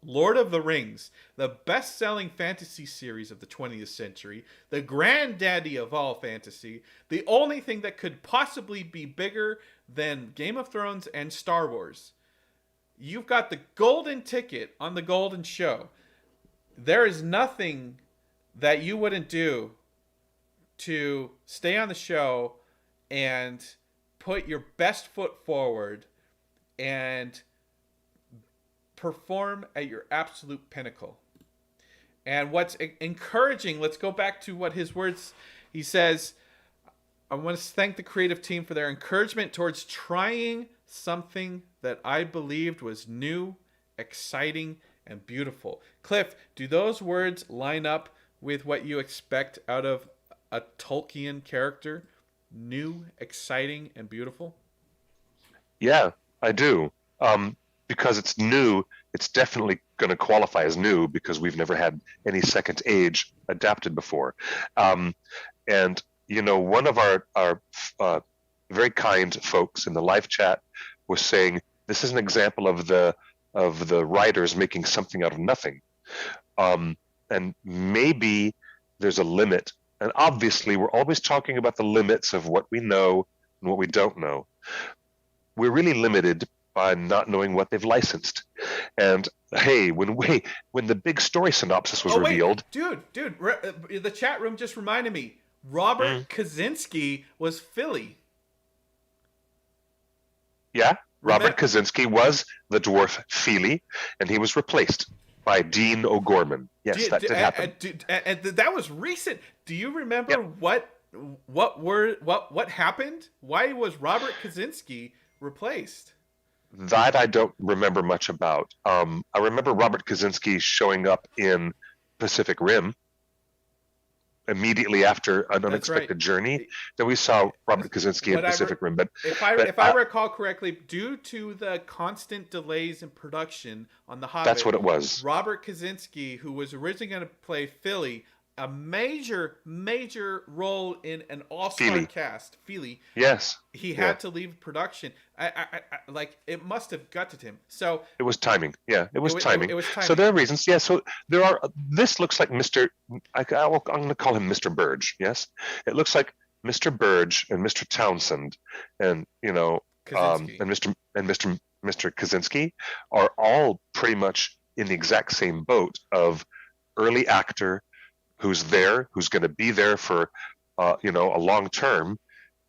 Lord of the Rings, the best-selling fantasy series of the 20th century, the granddaddy of all fantasy, the only thing that could possibly be bigger than Game of Thrones and Star Wars. You've got the golden ticket on the golden show. There is nothing that you wouldn't do to stay on the show and put your best foot forward and perform at your absolute pinnacle. And what's encouraging, let's go back to what his words, he says, I want to thank the creative team for their encouragement towards trying something that I believed was new, exciting, and beautiful. Cliff, do those words line up with what you expect out of a Tolkien character? New, exciting, and beautiful? Yeah, I do. Because it's new, it's definitely going to qualify as new because we've never had any Second Age adapted before. And, one of our very kind folks in the live chat was saying, this is an example of the writers making something out of nothing. And maybe there's a limit. And obviously, we're always talking about the limits of what we know and what we don't know. We're really limited by not knowing what they've licensed. And hey, when the big story synopsis was revealed... Dude, the chat room just reminded me, Robert Kaczynski was Philly. Yeah, Robert Kaczynski was the dwarf Feely, and he was replaced by Dean O'Gorman. Yes, that did happen. And that was recent. Do you remember what happened? Why was Robert Kaczynski replaced? That I don't remember much about. I remember Robert Kaczynski showing up in Pacific Rim immediately after An Unexpected Journey. Then we saw Robert Kaczynski in Pacific Rim. But if I recall correctly, due to the constant delays in production on The Hobbit, that's what it was. Robert Kaczynski, who was originally going to play Philly, a major role in an all-star cast, Feely. Yes, he had to leave production. I it must have gutted him. So it was timing. Yeah, it was timing. It was timing. So there are reasons. Yeah. So there are. This looks like Mr. I'm going to call him Mr. Burge. Yes, it looks like Mr. Burge and Mr. Townsend, and and Mr. Kaczynski are all pretty much in the exact same boat of early actor who's going to be there for a long-term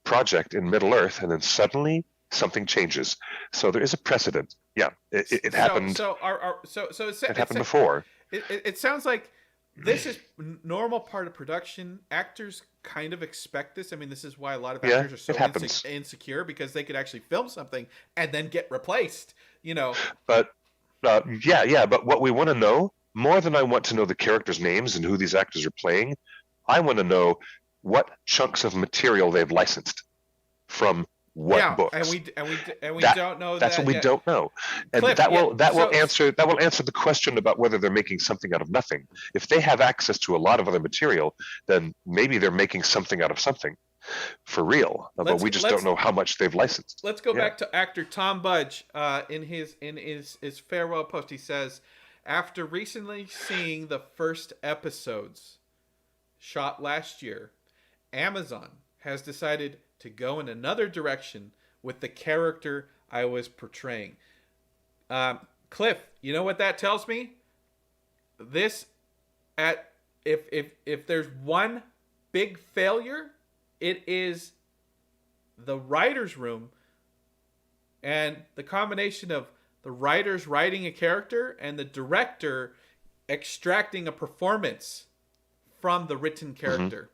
project in Middle Earth, and then suddenly something changes. So there is a precedent. Yeah, it happened. It happened before. It sounds like this is normal part of production. Actors kind of expect this. I mean, this is why a lot of actors are so insecure, because they could actually film something and then get replaced. But but what we want to know, more than I want to know the characters' names and who these actors are playing, I want to know what chunks of material they've licensed from what books. And we don't know. That's what we don't know, and Cliff, that will answer the question about whether they're making something out of nothing. If they have access to a lot of other material, then maybe they're making something out of something. for real. But we just don't know how much they've licensed. Let's go back to actor Tom Budge. In his farewell post, he says, after recently seeing the first episodes shot last year, Amazon has decided to go in another direction with the character I was portraying. Cliff, you know what that tells me? If there's one big failure, it is the writer's room and the combination of the writers writing a character and the director extracting a performance from the written character.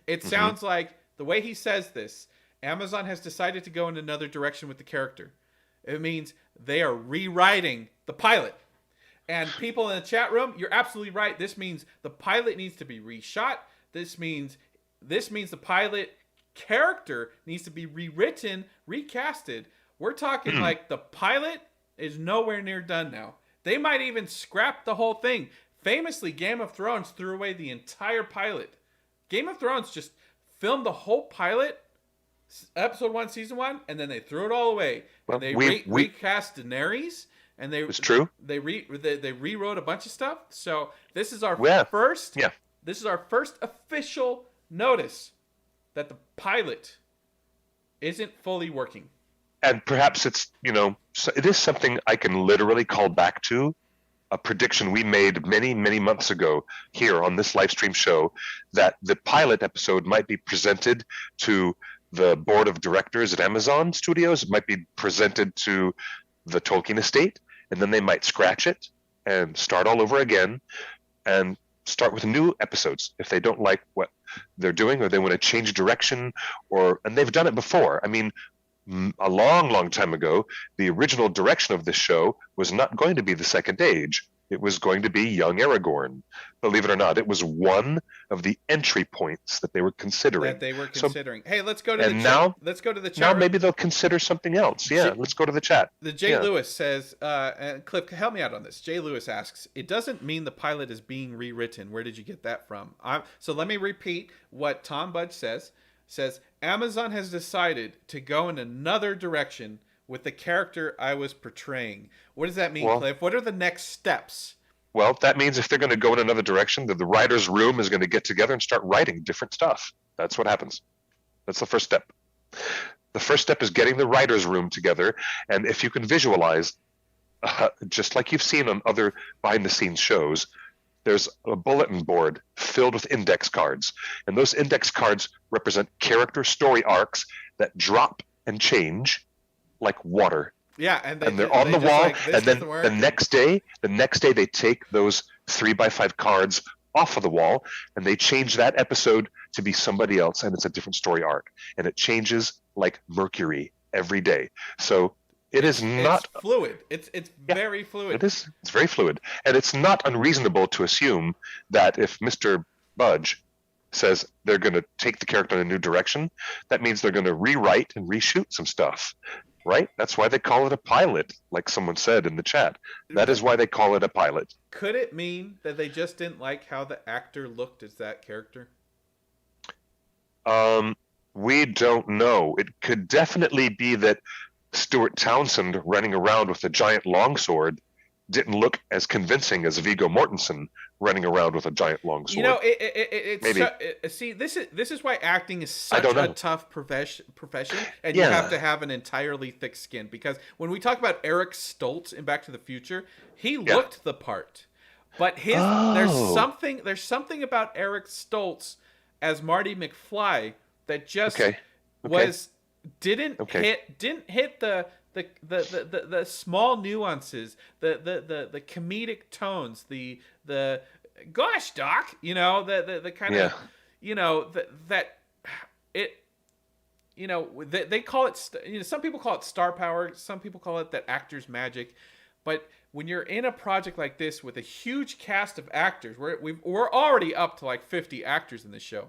It sounds like, the way he says this, Amazon has decided to go in another direction with the character. It means they are rewriting the pilot. And people in the chat room, you're absolutely right. This means the pilot needs to be reshot. This means the pilot character needs to be rewritten, recasted. We're talking like the pilot is nowhere near done now. They might even scrap the whole thing. Famously, Game of Thrones threw away the entire pilot. Game of Thrones just filmed the whole pilot, episode 1, season 1, and then they threw it all away. Well, and they recast Daenerys, and it's true. They rewrote a bunch of stuff. So this is our first. Yeah. This is our first official notice that the pilot isn't fully working. And perhaps it is something I can literally call back to a prediction we made many, many months ago here on this live stream show, that the pilot episode might be presented to the board of directors at Amazon Studios. It might be presented to the Tolkien estate, and then they might scratch it and start all over again and start with new episodes if they don't like what they're doing, or they want to change direction, and they've done it before. I mean, a long, long time ago, the original direction of this show was not going to be the Second Age. It was going to be young Aragorn. Believe it or not, it was one of the entry points that they were considering. Hey, let's go to let's go to the chat. Now maybe they'll consider something else. Yeah, let's go to the chat. The Jay Lewis says, and Cliff, help me out on this. Jay Lewis asks, it doesn't mean the pilot is being rewritten. Where did you get that from? So let me repeat what Tom Budge says. Amazon has decided to go in another direction with the character I was portraying. What does that mean, Cliff? What are the next steps? Well, that means if they're going to go in another direction, that the writer's room is going to get together and start writing different stuff. That's what happens. That's the first step. The first step is getting the writer's room together. And if you can visualize, just like you've seen on other behind-the-scenes shows, there's a bulletin board filled with index cards. And those index cards represent character story arcs that drop and change like water. Yeah, and they're on the wall. And then the next day they take those 3x5 cards off of the wall and they change that episode to be somebody else, and it's a different story arc. And it changes like mercury every day. So it's fluid. It's very fluid. It's very fluid. And it's not unreasonable to assume that if Mr. Budge says they're going to take the character in a new direction, that means they're going to rewrite and reshoot some stuff, right? That's why they call it a pilot, like someone said in the chat. That is why they call it a pilot. Could it mean that they just didn't like how the actor looked as that character? We don't know. It could definitely be that Stuart Townsend running around with a giant longsword didn't look as convincing as Viggo Mortensen running around with a giant longsword. You know, see, this is why acting is such a tough profession, and you have to have an entirely thick skin. Because when we talk about Eric Stoltz in Back to the Future, he looked the part, but there's something about Eric Stoltz as Marty McFly that just didn't hit the small nuances, the comedic tones, the gosh, Doc, the kind of they call it, some people call it star power, some people call it that actor's magic, but when you're in a project like this with a huge cast of actors, we're already up to like 50 actors in this show.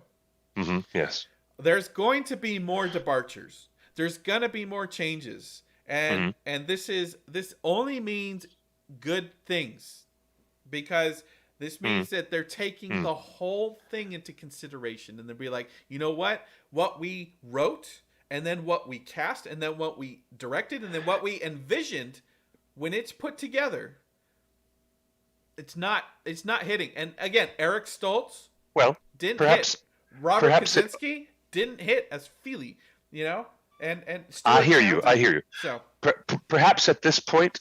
Mm-hmm. Yes. There's going to be more departures. There's going to be more changes. And this only means good things, because This mm, means that they're taking mm. the whole thing into consideration, and they'll be like, you know what we wrote, and then what we cast, and then what we directed, and then what we envisioned, when it's put together, it's not hitting. And again, Eric Stoltz Well, didn't hit. perhaps Robert perhaps it, Kaczynski didn't hit as Feely, and I Stuart hear you. I Townsend. hear you. So Perhaps at this point,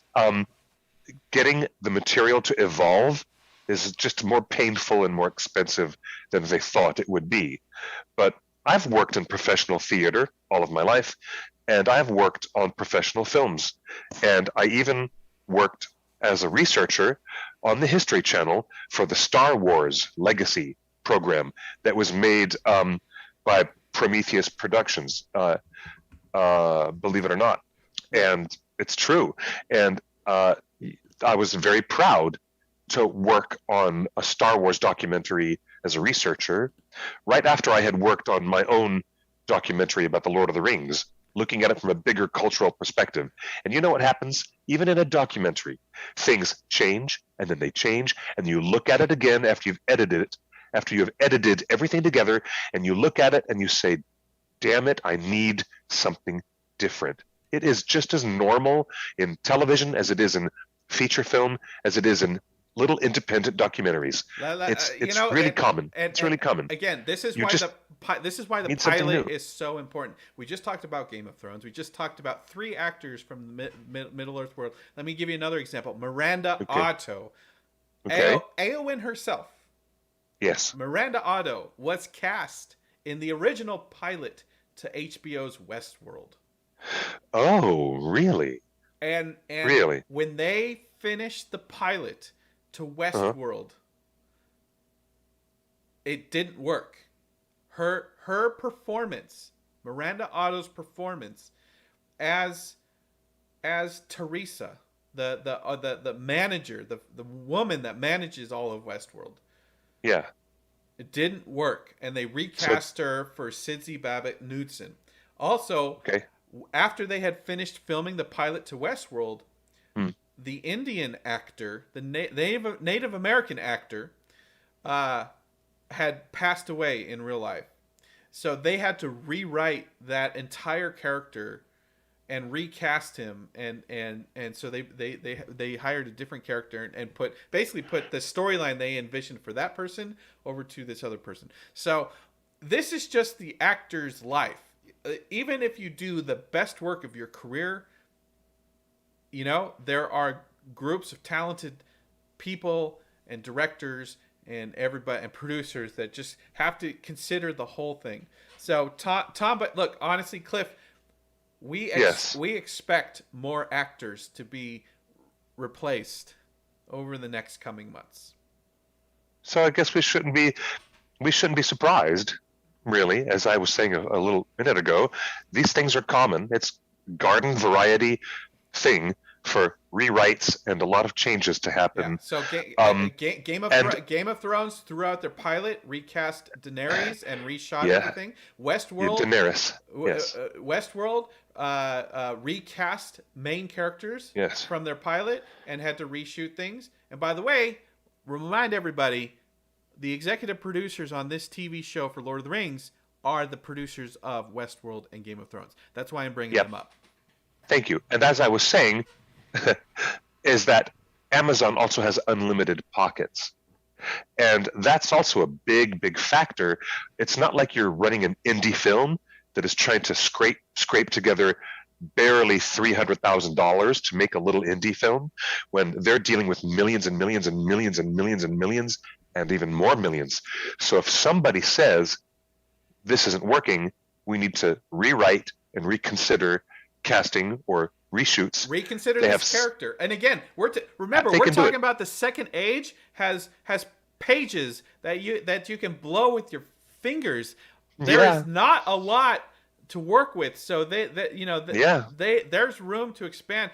getting the material to evolve is just more painful and more expensive than they thought it would be. But I've worked in professional theater all of my life, and I've worked on professional films. And I even worked as a researcher on the History Channel for the Star Wars Legacy program that was made by Prometheus Productions, believe it or not. And it's true. And I was very proud to work on a Star Wars documentary as a researcher right after I had worked on my own documentary about the Lord of the Rings, looking at it from a bigger cultural perspective. And you know what happens? Even in a documentary, things change and then they change, and you look at it again after you've edited it, after you've edited everything together, and you look at it and you say, damn it, I need something different. It is just as normal in television as it is in feature film, as it is in little independent documentaries. It's really common. It's really common. Again, this is You why just the need something pilot new. is so important. We just talked about Game of Thrones. We just talked about 3 actors from the Middle Earth world. Let me give you another example. Miranda Okay. Otto, Okay. Eowyn herself. Yes. Miranda Otto was cast in the original pilot to HBO's Westworld. Oh, really? And Really? when they finished the pilot to Uh-huh. Westworld, it didn't work. Her performance, Miranda Otto's performance as Teresa, the manager, the woman that manages all of Westworld, Yeah. it didn't work, and they recast her for Sidney Babbitt Knudsen. Also, Okay. after they had finished filming the pilot to Westworld, Hmm. the Indian actor, the Native American actor, had passed away in real life. So they had to rewrite that entire character and recast him, and so they hired a different character and put the storyline they envisioned for that person over to this other person. So this is just the actor's life. Even if you do the best work of your career, there are groups of talented people and directors and everybody and producers that just have to consider the whole thing. So Tom, but look, honestly, Cliff, we expect more actors to be replaced over the next coming months. So I guess we shouldn't be surprised, really. As I was saying a little minute ago, these things are common. It's garden variety thing for rewrites and a lot of changes to happen. Yeah. So Game of Thrones threw out their pilot, recast Daenerys, and reshot everything. Westworld, Daenerys, yes. Westworld recast main characters from their pilot and had to reshoot things. And by the way, remind everybody, the executive producers on this TV show for Lord of the Rings are the producers of Westworld and Game of Thrones. That's why I'm bringing them up. Thank you. And as I was saying, is that Amazon also has unlimited pockets. And that's also a big, big factor. It's not like you're running an indie film that is trying to scrape together barely $300,000 to make a little indie film when they're dealing with millions and millions and millions and millions and millions and even more millions. So if somebody says, this isn't working, we need to rewrite and reconsider casting or reshoots. Reconsider this character. And again, we're talking about the Second Age has pages that you can blow with your fingers. There is not a lot to work with, so there's room to expand.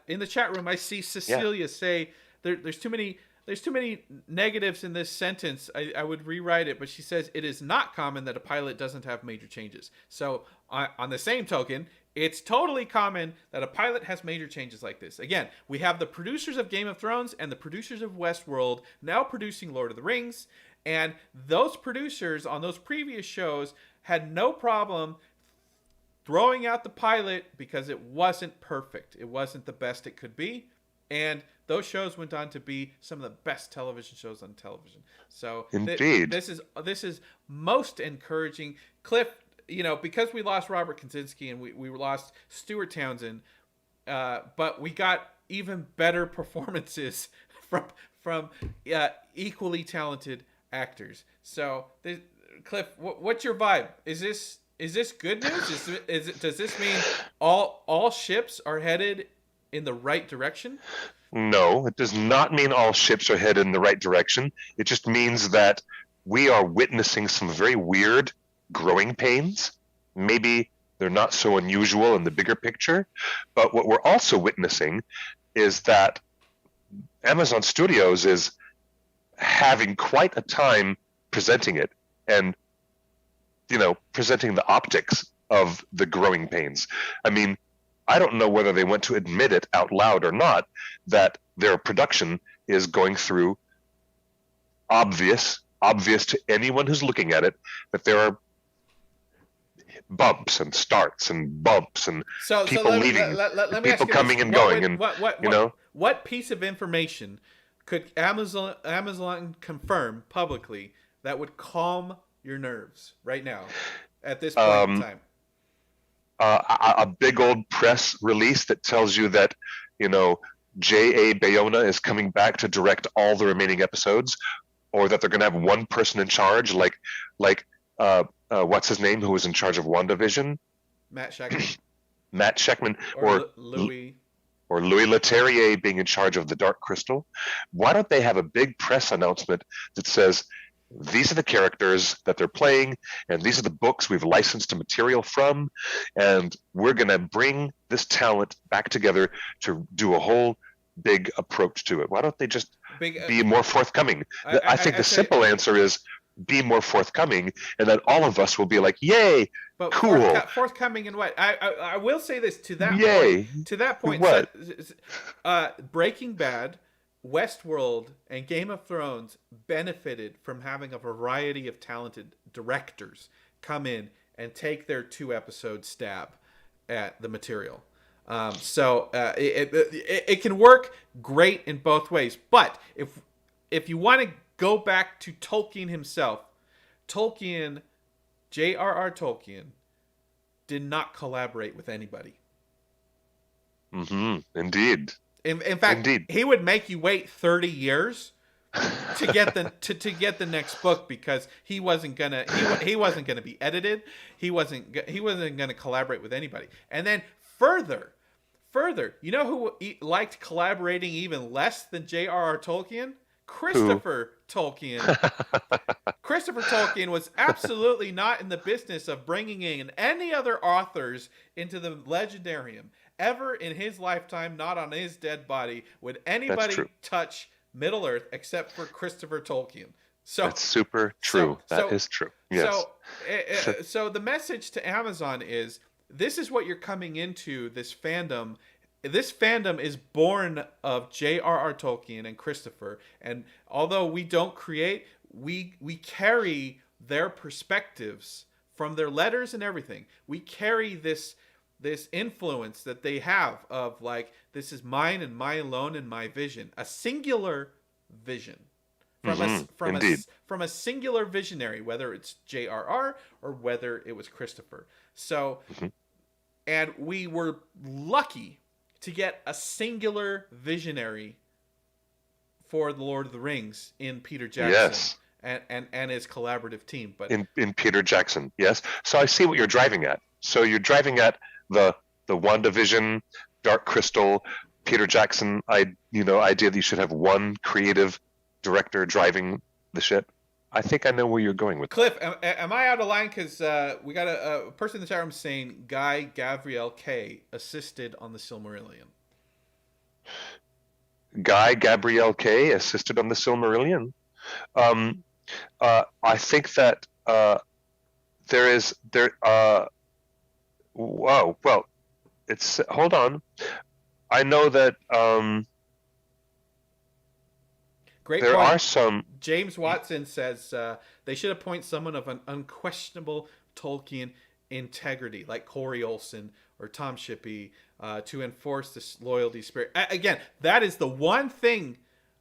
In the chat room, I see Cecilia say there's too many there's too many negatives in this sentence. I would rewrite it, but she says it is not common that a pilot doesn't have major changes. So on the same token, it's totally common that a pilot has major changes like this. Again, we have the producers of Game of Thrones and the producers of Westworld now producing Lord of the Rings, and those producers on those previous shows had no problem throwing out the pilot because it wasn't perfect. It wasn't the best it could be. And those shows went on to be some of the best television shows on television. So indeed, this is most encouraging. Cliff, because we lost Robert Kaczynski and we lost Stuart Townsend, but we got even better performances from equally talented actors. So, Cliff, what's your vibe? Is this good news? Does this mean all ships are headed in the right direction? No, it does not mean all ships are headed in the right direction. It just means that we are witnessing some very weird growing pains. Maybe they're not so unusual in the bigger picture, but what we're also witnessing is that Amazon Studios is having quite a time presenting it and, presenting the optics of the growing pains. I mean, I don't know whether they want to admit it out loud or not, that their production is going through obvious to anyone who's looking at it, that there are bumps and starts and bumps and people leaving, let me people coming and going. What piece of information could Amazon confirm publicly that would calm your nerves right now at this point in time? A big old press release that tells you that, J.A. Bayona is coming back to direct all the remaining episodes, or that they're going to have one person in charge, like what's his name, who was in charge of WandaVision? Matt Shekman, or Louis Leterrier being in charge of the Dark Crystal. Why don't they have a big press announcement that says, these are the characters that they're playing, and these are the books we've licensed the material from, and we're going to bring this talent back together to do a whole big approach to it. Why don't they just be more forthcoming? I think the simple answer is be more forthcoming, and then all of us will be like, yay, but cool. Forthcoming in what? I will say this to that yay. point. To that point, what? Breaking Bad, Westworld, and Game of Thrones benefited from having a variety of talented directors come in and take their 2-episode stab at the material. So it can work great in both ways. But if you want to go back to Tolkien himself, J.R.R. Tolkien did not collaborate with anybody. Mm-hmm. Indeed. In fact, Indeed. He would make you wait 30 years to get the next book because he wasn't gonna be edited. He wasn't gonna collaborate with anybody. And then further, you know who liked collaborating even less than J.R.R. Tolkien? Christopher Tolkien. Christopher Tolkien was absolutely not in the business of bringing in any other authors into the Legendarium. Ever in his lifetime, not on his dead body, would anybody touch Middle-earth except for Christopher Tolkien. So that's super true. That is true. Yes. So the message to Amazon is, this is what you're coming into, this fandom. This fandom is born of J.R.R. Tolkien and Christopher. And although we don't create, we carry their perspectives from their letters and everything. We carry this influence that they have of, like, this is mine and mine alone and my vision, a singular vision from a singular visionary, whether it's J.R.R. or whether it was Christopher. So, and we were lucky to get a singular visionary for the Lord of the Rings in Peter Jackson. Yes. And his collaborative team. But in Peter Jackson, yes. So I see what you're driving at. So you're driving at the WandaVision, Dark Crystal, Peter Jackson idea that you should have one creative director driving the ship. I think I know where you're going with Cliff, am I out of line? Because we got a person in the chat room saying Guy Gavriel K assisted on the Silmarillion. Guy Gabriel K assisted on the Silmarillion. Um, I think that there is there. Whoa, well, it's hold on. I know that Great there point. are some. James Watson says they should appoint someone of an unquestionable Tolkien integrity, like Corey Olson or Tom Shippey, to enforce this loyalty spirit. Again, that is the one thing,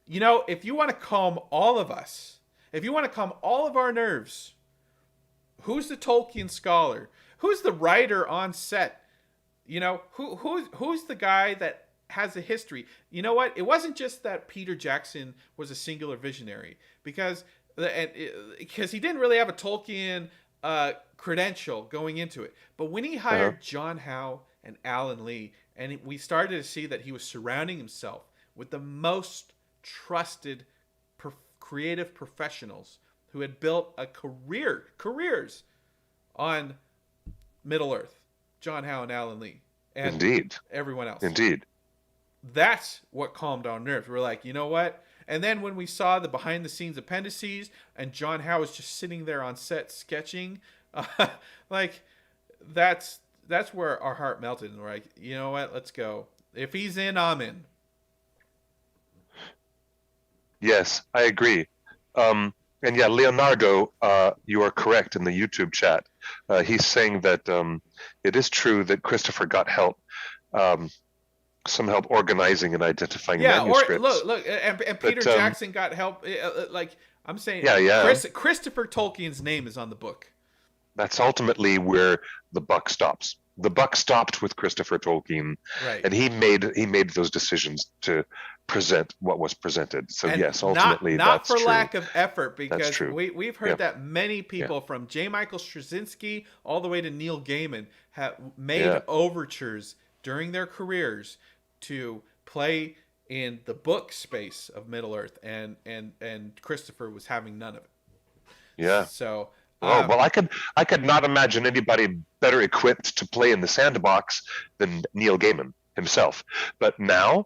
if you want to calm all of us, if you want to calm all of our nerves, who's the Tolkien scholar? Who's the writer on set? Who's the guy that has a history? You know what? It wasn't just that Peter Jackson was a singular visionary, because he didn't really have a Tolkien credential going into it. But when he hired John Howe and Alan Lee, and we started to see that he was surrounding himself with the most trusted creative professionals who had built careers on Middle Earth, John Howe and Alan Lee, and Indeed. everyone else. Indeed. That's what calmed our nerves. We're like, you know what? And then when we saw the behind-the-scenes appendices and John Howe was just sitting there on set sketching, like that's where our heart melted. And we're like, you know what? Let's go. If he's in, I'm in. Yes, I agree. And yeah, Leonardo, you are correct in the YouTube chat. He's saying that it is true that Christopher got help, some help organizing and identifying manuscripts. Look, and Peter Jackson got help. Like I'm saying, Christopher Tolkien's name is on the book. That's ultimately where the buck stops. The buck stopped with Christopher Tolkien, right? And he made those decisions to present what was presented. So and yes, ultimately not that's for true. Lack of effort, because we've heard that many people from J. Michael Straczynski all the way to Neil Gaiman have made overtures during their careers to play in the book space of Middle Earth, and Christopher was having none of it. Yeah. So. Well, I could not imagine anybody better equipped to play in the sandbox than Neil Gaiman himself. But now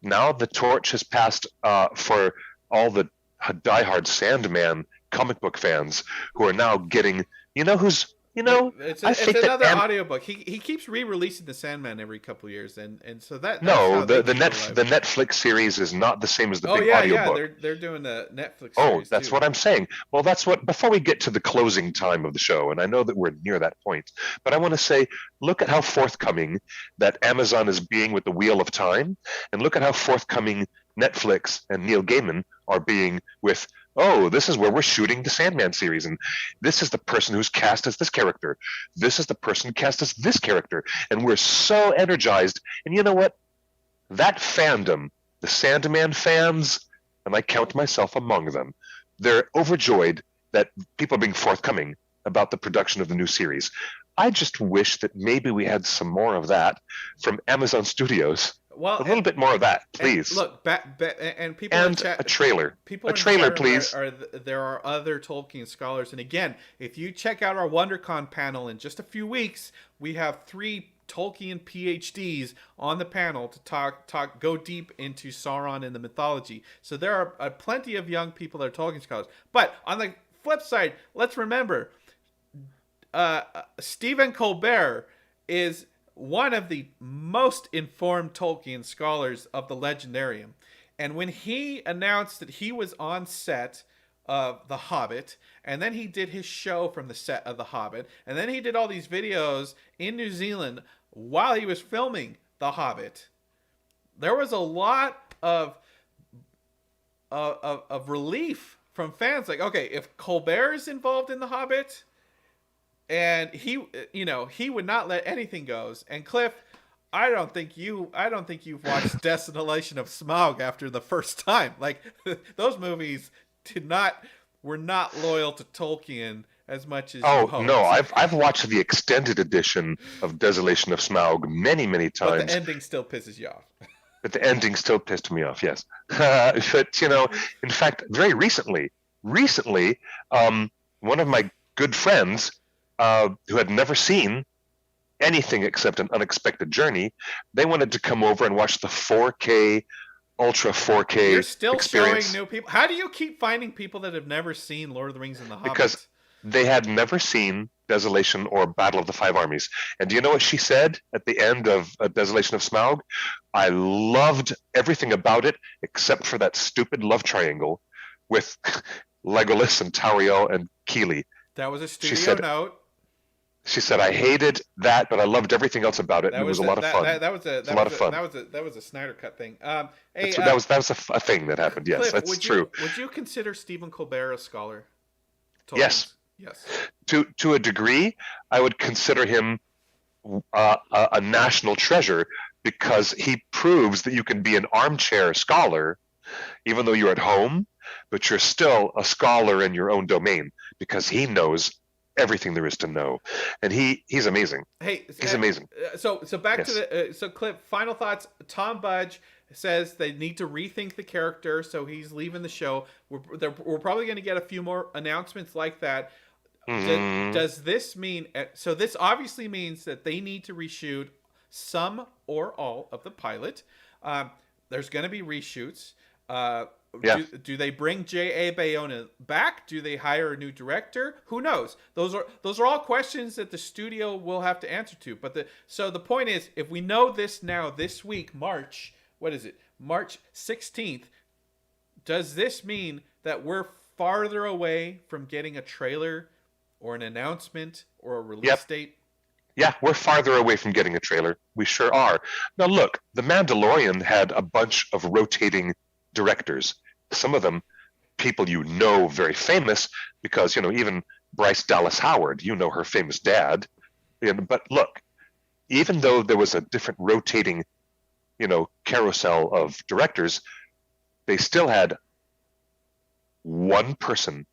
the torch has passed for all the diehard Sandman comic book fans who are now getting, it's another audiobook. He keeps re-releasing the Sandman every couple of years, and so that the Netflix series is not the same as the big audiobook. Yeah, they're doing the Netflix series. That's what I'm saying. Well, that's what, before we get to the closing time of the show, and I know that we're near that point, but I want to say, look at how forthcoming that Amazon is being with the Wheel of Time, and look at how forthcoming Netflix and Neil Gaiman are being with, this is where we're shooting the Sandman series, and this is the person who's cast as this character. This is the person cast as this character, and we're so energized. And you know what? That fandom, the Sandman fans, and I count myself among them, they're overjoyed that people are being forthcoming about the production of the new series. I just wish that maybe we had some more of that from Amazon Studios. Well, a little bit more of that, please. Look, and people and in chat, a trailer. People a trailer, please. There are other Tolkien scholars, and again, if you check out our WonderCon panel in just a few weeks, we have 3 Tolkien PhDs on the panel to go deep into Sauron and the mythology. So there are plenty of young people that are Tolkien scholars. But on the flip side, let's remember, Stephen Colbert is one of the most informed Tolkien scholars of the Legendarium. And when he announced that he was on set of The Hobbit, and then he did his show from the set of The Hobbit, and then he did all these videos in New Zealand while he was filming The Hobbit, there was a lot of relief from fans. Like, okay, if Colbert is involved in The Hobbit, and he would not let anything go. And Cliff, I don't think you've watched Desolation of Smaug after the first time. Like, those movies were not loyal to Tolkien as much as you hoped. No, I've watched the extended edition of Desolation of Smaug many times. But the ending still pisses you off. But the ending still pissed me off, yes. But in fact, very recently, one of my good friends, who had never seen anything except An Unexpected Journey, they wanted to come over and watch the 4K ultra 4K You're still experience. showing new people. How do you keep finding people that have never seen Lord of the Rings and the Hobbit? Because they had never seen Desolation or Battle of the Five Armies. And do you know what she said at the end of Desolation of Smaug? I loved everything about it except for that stupid love triangle with Legolas and Tauriel and Keely. That was a studio note. She said, I hated that, but I loved everything else about it. And it was a lot of fun. That was a Snyder Cut thing. Hey, that was a thing that happened. Yes, Cliff, that's true. Would you consider Stephen Colbert a scholar? Yes. To a degree, I would consider him a national treasure because he proves that you can be an armchair scholar, even though you're at home, but you're still a scholar in your own domain because he knows everything there is to know, and he's amazing. He's amazing. So back to the Cliff. Final thoughts. Tom Budge says they need to rethink the character, so he's leaving the show. We're probably going to get a few more announcements like that. Does this mean? So this obviously means that they need to reshoot some or all of the pilot. There's going to be reshoots. Do they bring J.A. Bayona back? Do they hire a new director? Who knows? Those are all questions that the studio will have to answer to. But the point is, if we know this now, this week, March 16th, does this mean that we're farther away from getting a trailer or an announcement or a release date? Yeah, we're farther away from getting a trailer. We sure are. Now look, The Mandalorian had a bunch of rotating directors. Some of them people very famous because, even Bryce Dallas Howard, her famous dad. But look, even though there was a different rotating, carousel of directors, they still had one person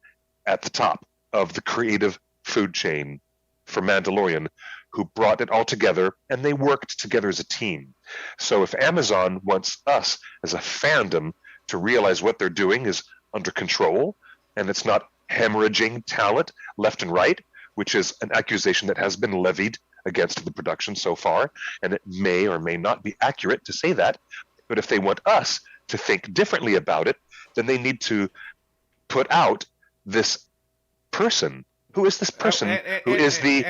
at the top of the creative food chain for Mandalorian who brought it all together, and they worked together as a team. So if Amazon wants us as a fandom to realize what they're doing is under control and it's not hemorrhaging talent left and right, which is an accusation that has been levied against the production so far, and it may or may not be accurate to say that, but if they want us to think differently about it, then they need to put out this person. Who is this person who is the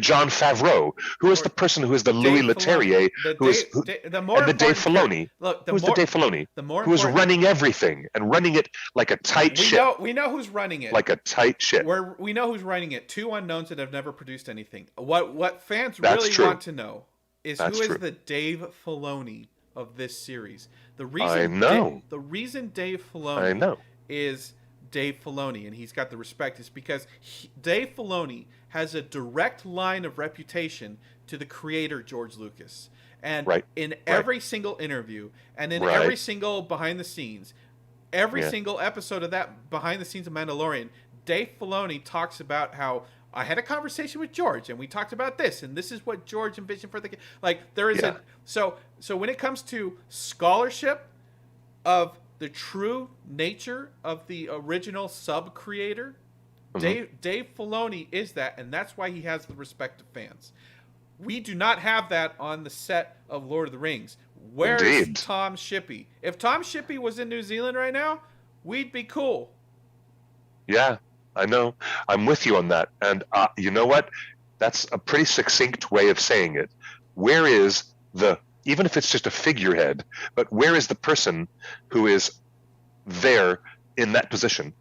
Jon Favreau? Who is the person who is the Louis Leterrier? The Dave Filoni? Who's the Dave Filoni? Who is running everything and running it like a tight ship? We know who's running it. Like a tight ship. We know who's running it. Two unknowns that have never produced anything. What fans really want to know is who is the Dave Filoni of this series. The reason Dave Filoni is Dave Filoni, and he's got the respect, is because Dave Filoni has a direct line of reputation to the creator George Lucas, and in every single interview and in every single behind the scenes, every single episode of that behind the scenes of Mandalorian, Dave Filoni talks about how I had a conversation with George and we talked about this, and this is what George envisioned for the there is so when it comes to scholarship of the true nature of the original sub-creator, Dave Filoni is that, and that's why he has the respect of fans. We do not have that on the set of Lord of the Rings. Where's Tom Shippey? If Tom Shippey was in New Zealand right now, we'd be cool. Yeah, I know. I'm with you on that. And you know what? That's a pretty succinct way of saying it. Where is even if it's just a figurehead, but where is the person who is there in that position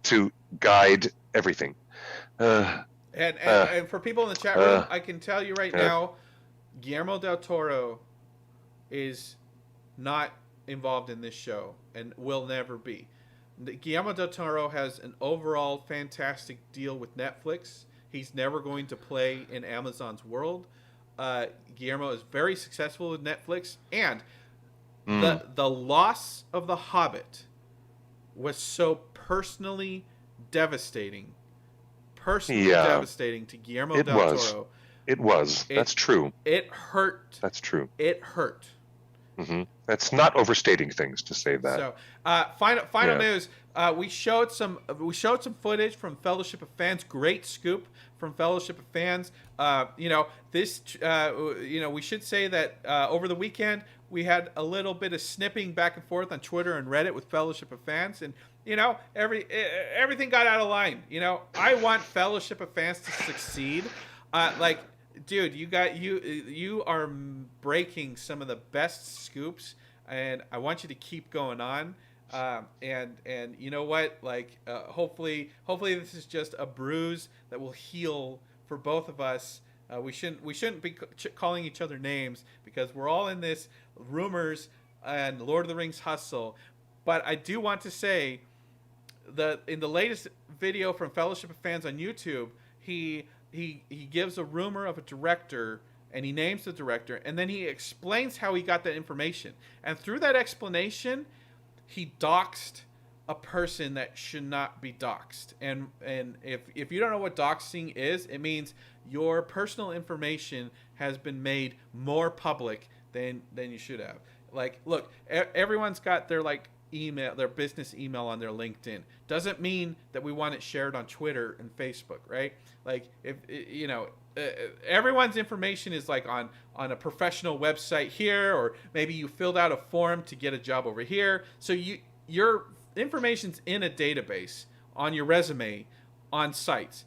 to guide everything? And for people in the chat room, I can tell you right now, Guillermo del Toro is not involved in this show and will never be. Guillermo del Toro has an overall fantastic deal with Netflix. He's never going to play in Amazon's world. Guillermo is very successful with Netflix, and the loss of The Hobbit was so personally devastating. Devastating to Guillermo del Toro. It was. That's true. It hurt. That's true. It hurt. Mm-hmm. That's not overstating things to say that. So, final news. We showed some footage from Fellowship of Fans. Great scoop from Fellowship of Fans. We should say that over the weekend we had a little bit of snipping back and forth on Twitter and Reddit with Fellowship of Fans, and everything got out of line. I want Fellowship of Fans to succeed. Like, dude, you are breaking some of the best scoops, and I want you to keep going on. And you know what? Like, hopefully this is just a bruise that will heal for both of us. We shouldn't be calling each other names because we're all in this rumors and Lord of the Rings hustle. But I do want to say that in the latest video from Fellowship of Fans on YouTube, he gives a rumor of a director and he names the director, and then he explains how he got that information. And through that explanation, he doxed a person that should not be doxed. And if you don't know what doxing is, it means your personal information has been made more public than you should have. Like, look, everyone's got their email, their business email on their LinkedIn. Doesn't mean that we want it shared on Twitter and Facebook, right? Like, if everyone's information is like on a professional website here, or maybe you filled out a form to get a job over here. So your information's in a database on your resume on sites.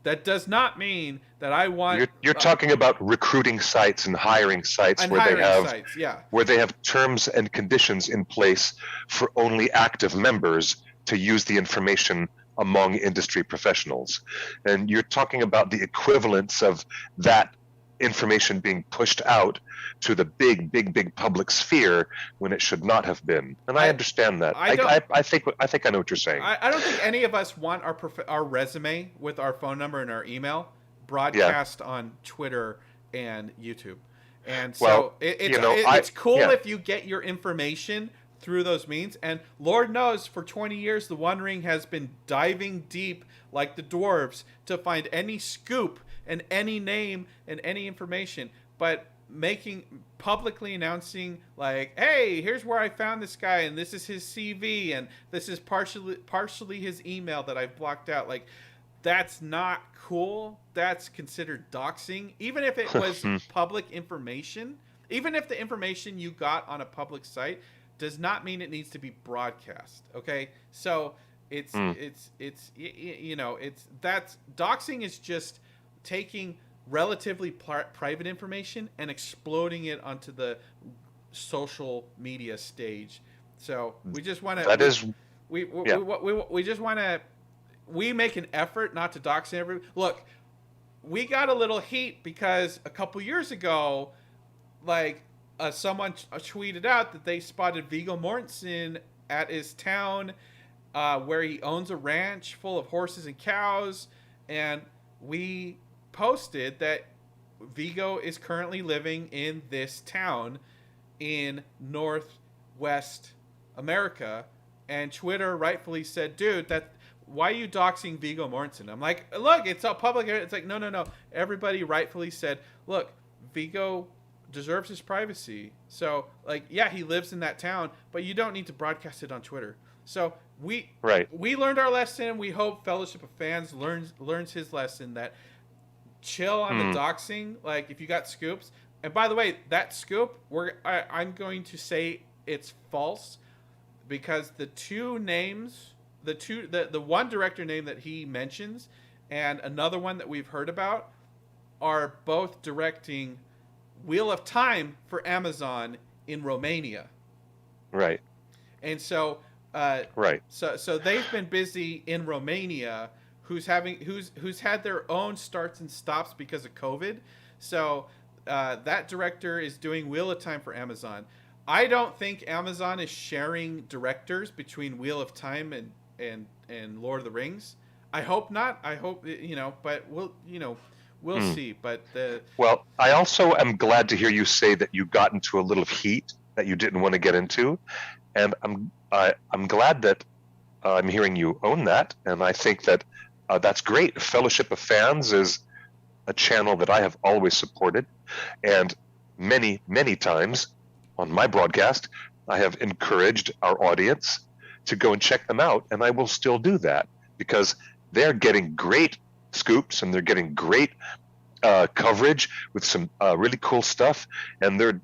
That does not mean that I want. You're talking about recruiting sites and hiring sites where they have terms and conditions in place for only active members to use the information among industry professionals. And you're talking about the equivalence of that information being pushed out to the big public sphere when it should not have been. And I understand that. I think I know what you're saying. I don't think any of us want our resume with our phone number and our email broadcast on Twitter and YouTube. And so it's cool if you get your information through those means. And Lord knows, for 20 years, the One Ring has been diving deep like the dwarves to find any scoop and any name and any information. But publicly announcing, like, hey, here's where I found this guy, and this is his CV, and this is partially his email that I've blocked out. Like, that's not cool. That's considered doxing. Even if it was public information, even if the information you got on a public site does not mean it needs to be broadcast. Okay, so doxing is just taking relatively private information and exploding it onto the social media stage. So we just want to. We just want to. We make an effort not to dox everyone. Look, we got a little heat because a couple years ago, someone tweeted out that they spotted Viggo Mortensen at his town, where he owns a ranch full of horses and cows, and we posted that Viggo is currently living in this town in Northwest America, and Twitter rightfully said, dude, why are you doxing Viggo Mortensen? I'm like, look, it's all public. It's like, no. Everybody rightfully said, look, Viggo deserves his privacy. So, he lives in that town, but you don't need to broadcast it on Twitter. So we learned our lesson. We hope Fellowship of Fans learns his lesson, that chill on the doxing. Like, if you got scoops, and by the way, that scoop, I'm going to say it's false, because the two names, the one director name that he mentions and another one that we've heard about are both directing Wheel of Time for Amazon in Romania. Right. And so So they've been busy in Romania, who's had their own starts and stops because of COVID. So that director is doing Wheel of Time for Amazon. I don't think Amazon is sharing directors between Wheel of Time and Lord of the Rings. I hope not. I hope, but we'll see. But well, I also am glad to hear you say that you got into a little heat that you didn't want to get into, and I'm glad that I'm hearing you own that, and I think that that's great. Fellowship of Fans is a channel that I have always supported, and many times on my broadcast, I have encouraged our audience to go and check them out, and I will still do that because they're getting great scoops and they're getting great coverage with some really cool stuff, and they're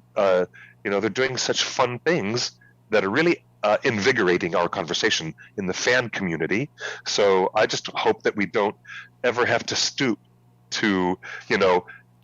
They're doing such fun things that are really invigorating our conversation in the fan community. So I just hope that we don't ever have to stoop to,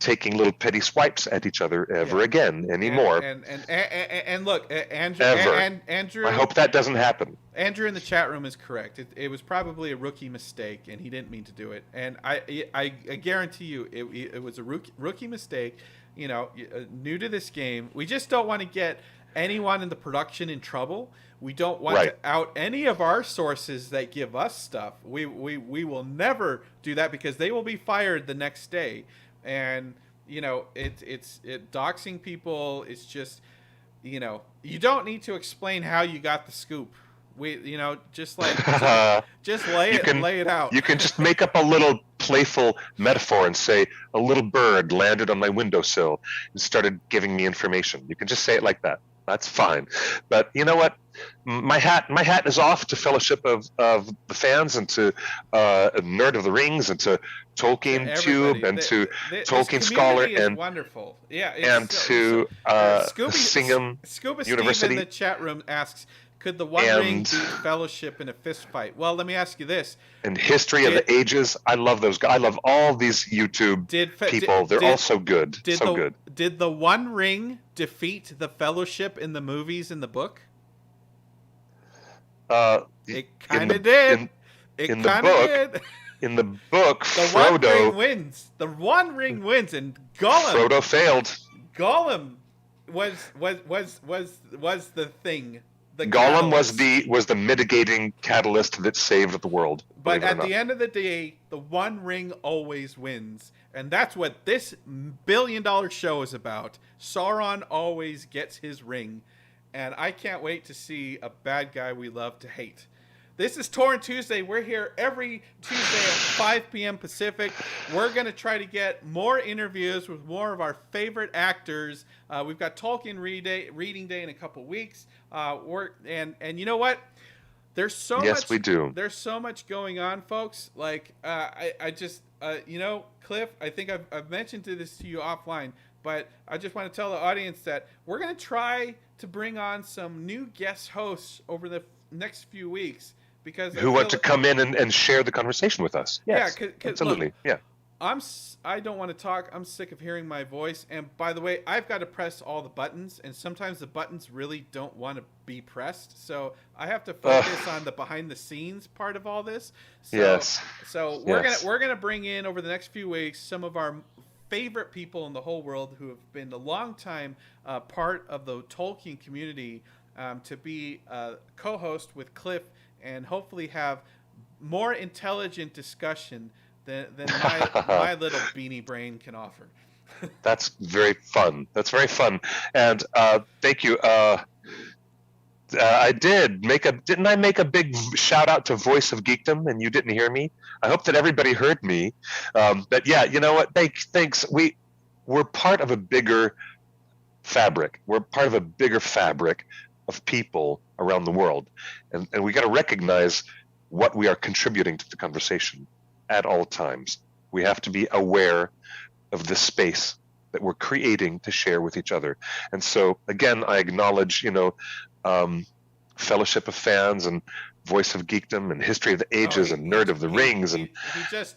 taking little petty swipes at each other ever again anymore. And look, Andrew, Ever. and Andrew. I hope that doesn't happen. Andrew in the chat room is correct. It was probably a rookie mistake, and he didn't mean to do it. And I guarantee you, it was a rookie mistake. New to this game, we just don't want to get anyone in the production in trouble. We don't want to out any of our sources that give us stuff. We will never do that because they will be fired the next day. And it's doxing people. It's just you don't need to explain how you got the scoop. Just lay it out. You can just make up a little playful metaphor and say a little bird landed on my windowsill and started giving me information. You can just say it like that. That's fine. But you know what? My hat is off to Fellowship of the Fans and to Nerd of the Rings and to Tolkien Tube and to Tolkien Scholar and wonderful. Yeah, and to Singham University. Steve in the chat room asks, could the One Ring beat Fellowship in a fist fight? Well, let me ask you this. And History of the Ages. I love those guys. I love all these YouTube people. They're all so good. Good. Did the One Ring defeat the Fellowship in the movies in the book? It kind of did. In the book, Frodo. One Ring wins. The One Ring wins, and Gollum. Frodo failed. Gollum was the thing. Gollum was the mitigating catalyst that saved the world. But at the end of the day, the One Ring always wins. And that's what this billion-dollar show is about. Sauron always gets his ring. And I can't wait to see a bad guy we love to hate. This is Torrent Tuesday. We're here every Tuesday at 5 p.m. Pacific. We're going to try to get more interviews with more of our favorite actors. We've got Tolkien Reading Day in a couple weeks. And you know what? There's so much. Yes, we do. There's so much going on, folks. Like I just Cliff, I think I've mentioned this to you offline, but I just want to tell the audience that we're going to try to bring on some new guest hosts over the next few weeks. Who want to come in and share the conversation with us. Yes, yeah, absolutely. Look, I don't want to talk. I'm sick of hearing my voice. And by the way, I've got to press all the buttons, and sometimes the buttons really don't want to be pressed. So I have to focus on the behind the scenes part of all this. So we're gonna bring in over the next few weeks some of our favorite people in the whole world who have been a long time part of the Tolkien community to be co-host with Cliff and hopefully have more intelligent discussion than my little beanie brain can offer. That's very fun. And thank you. I didn't I make a big shout out to Voice of Geekdom and you didn't hear me? I hope that everybody heard me. But yeah, you know what? Thanks. We're part of a bigger fabric. We're part of a bigger fabric of people around the world. And we got to recognize what we are contributing to the conversation at all times. We have to be aware of the space that we're creating to share with each other. And so, again, I acknowledge, Fellowship of Fans and Voice of Geekdom and History of the Ages and Nerd of the Rings he just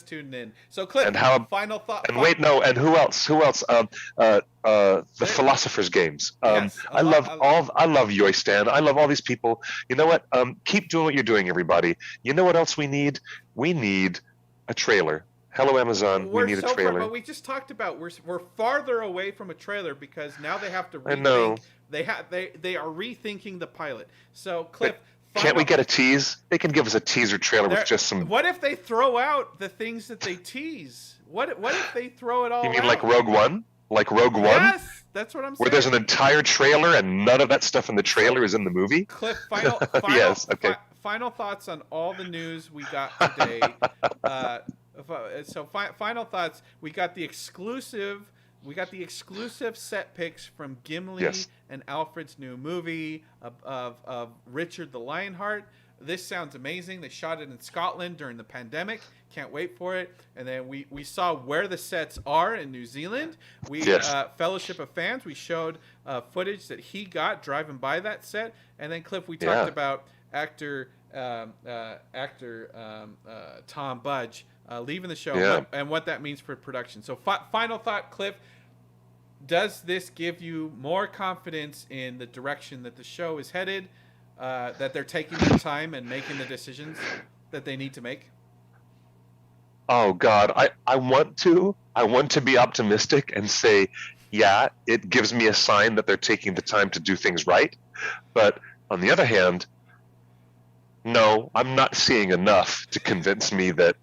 tuned in. So Cliff, final thought. And and who else? The Philosopher's Games. I love Yoistan. I love all these people. You know what? Keep doing what you're doing, everybody. You know what else we need? We need a trailer. Hello, Amazon. We need a trailer. But we just talked about we're farther away from a trailer because now they have to rethink. I know. They are rethinking the pilot. So Cliff. Can't we get a tease? They can give us a teaser trailer with just some. What if they throw out the things that they tease? What if they throw it all out? You mean like Rogue One? Like Rogue One? Yes, that's what I'm saying. Where there's an entire trailer and none of that stuff in the trailer is in the movie? Cliff, yes, okay. Final thoughts on all the news we got today. Final thoughts. We got the exclusive set picks from Gimli and Alfred's new movie of Richard the Lionheart. This sounds amazing. They shot it in Scotland during the pandemic. Can't wait for it. And then we saw where the sets are in New Zealand. We Fellowship of Fans. We showed footage that he got driving by that set. And then Cliff, we talked about actor Tom Budge leaving the show and what that means for production. So final thought, Cliff. Does this give you more confidence in the direction that the show is headed? That they're taking their time and making the decisions that they need to make? Oh God, I want to be optimistic and say, yeah, it gives me a sign that they're taking the time to do things right. But on the other hand, no, I'm not seeing enough to convince me that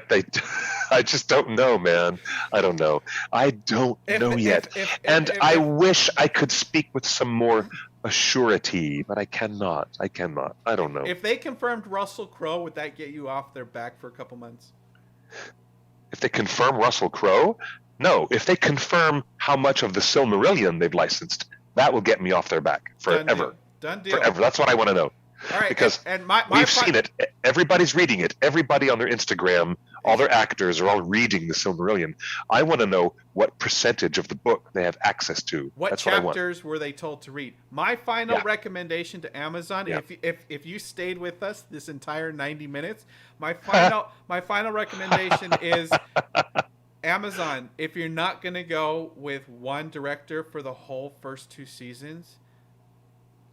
they. I just don't know, man. I don't know. I don't know yet. I wish I could speak with some more assurity, but I cannot. I don't know. If they confirmed Russell Crowe, would that get you off their back for a couple months? If they confirm Russell Crowe? No. If they confirm how much of the Silmarillion they've licensed, that will get me off their back forever. Done deal. Forever. That's what I want to know. All right, because we've seen it. Everybody's reading it. Everybody on their Instagram, all their actors are all reading the Silmarillion. I want to know what percentage of the book they have access to. What That's chapters were they told to read? My final recommendation to Amazon, if you stayed with us this entire 90 minutes, my final recommendation is Amazon. If you're not going to go with one director for the whole first 2 seasons,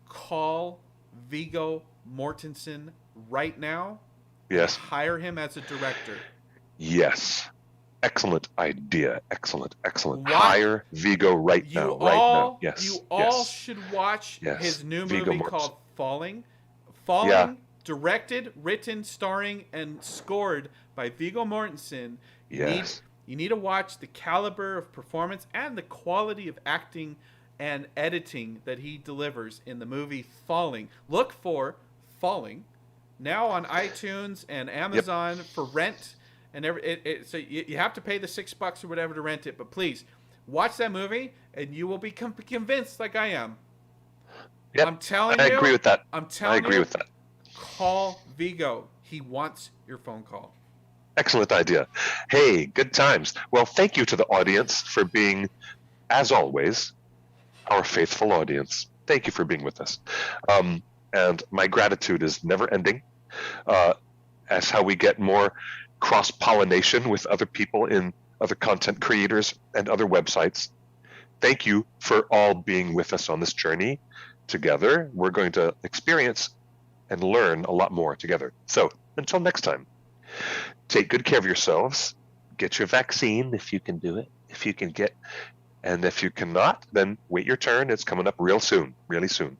call Viggo Mortensen right now. Yes. Hire him as a director. Yes. Excellent idea. Excellent. Hire Viggo right now. Yes. You all should watch his new movie called Falling. Directed, written, starring, and scored by Viggo Mortensen. Yes. You need to watch the caliber of performance and the quality of acting and editing that he delivers in the movie Falling. Look for Falling now on iTunes and Amazon for rent, and so you have to pay the $6 or whatever to rent it. But please watch that movie, and you will be convinced, like I am. Yep. I'm telling you. I agree with that. I agree with that. Call Viggo. He wants your phone call. Excellent idea. Hey, good times. Well, thank you to the audience for being, as always, our faithful audience. Thank you for being with us. And my gratitude is never ending as how we get more cross-pollination with other people in other content creators and other websites. Thank you for all being with us on this journey together. We're going to experience and learn a lot more together. So until next time, take good care of yourselves. Get your vaccine if you can do it, if you can get. And if you cannot, then wait your turn. It's coming up real soon, really soon.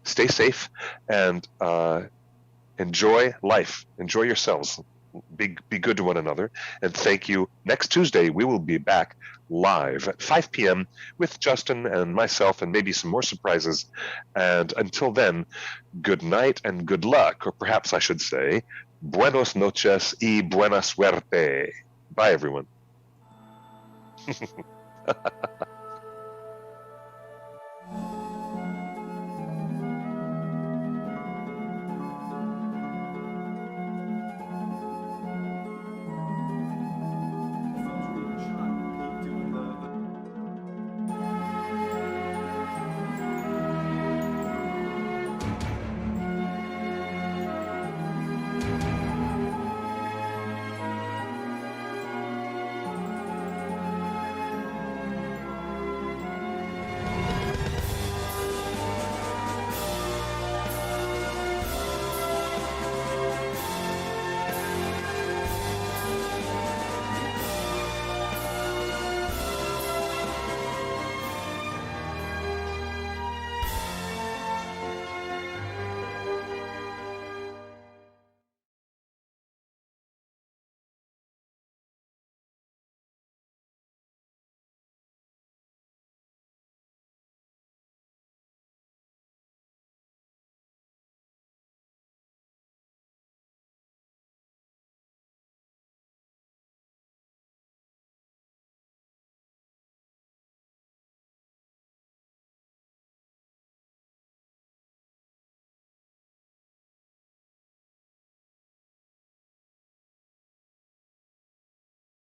Stay safe and enjoy life. Enjoy yourselves. Be good to one another. And thank you. Next Tuesday, we will be back live at 5 p.m. with Justin and myself and maybe some more surprises. And until then, good night and good luck. Or perhaps I should say, buenos noches y buena suerte. Bye, everyone.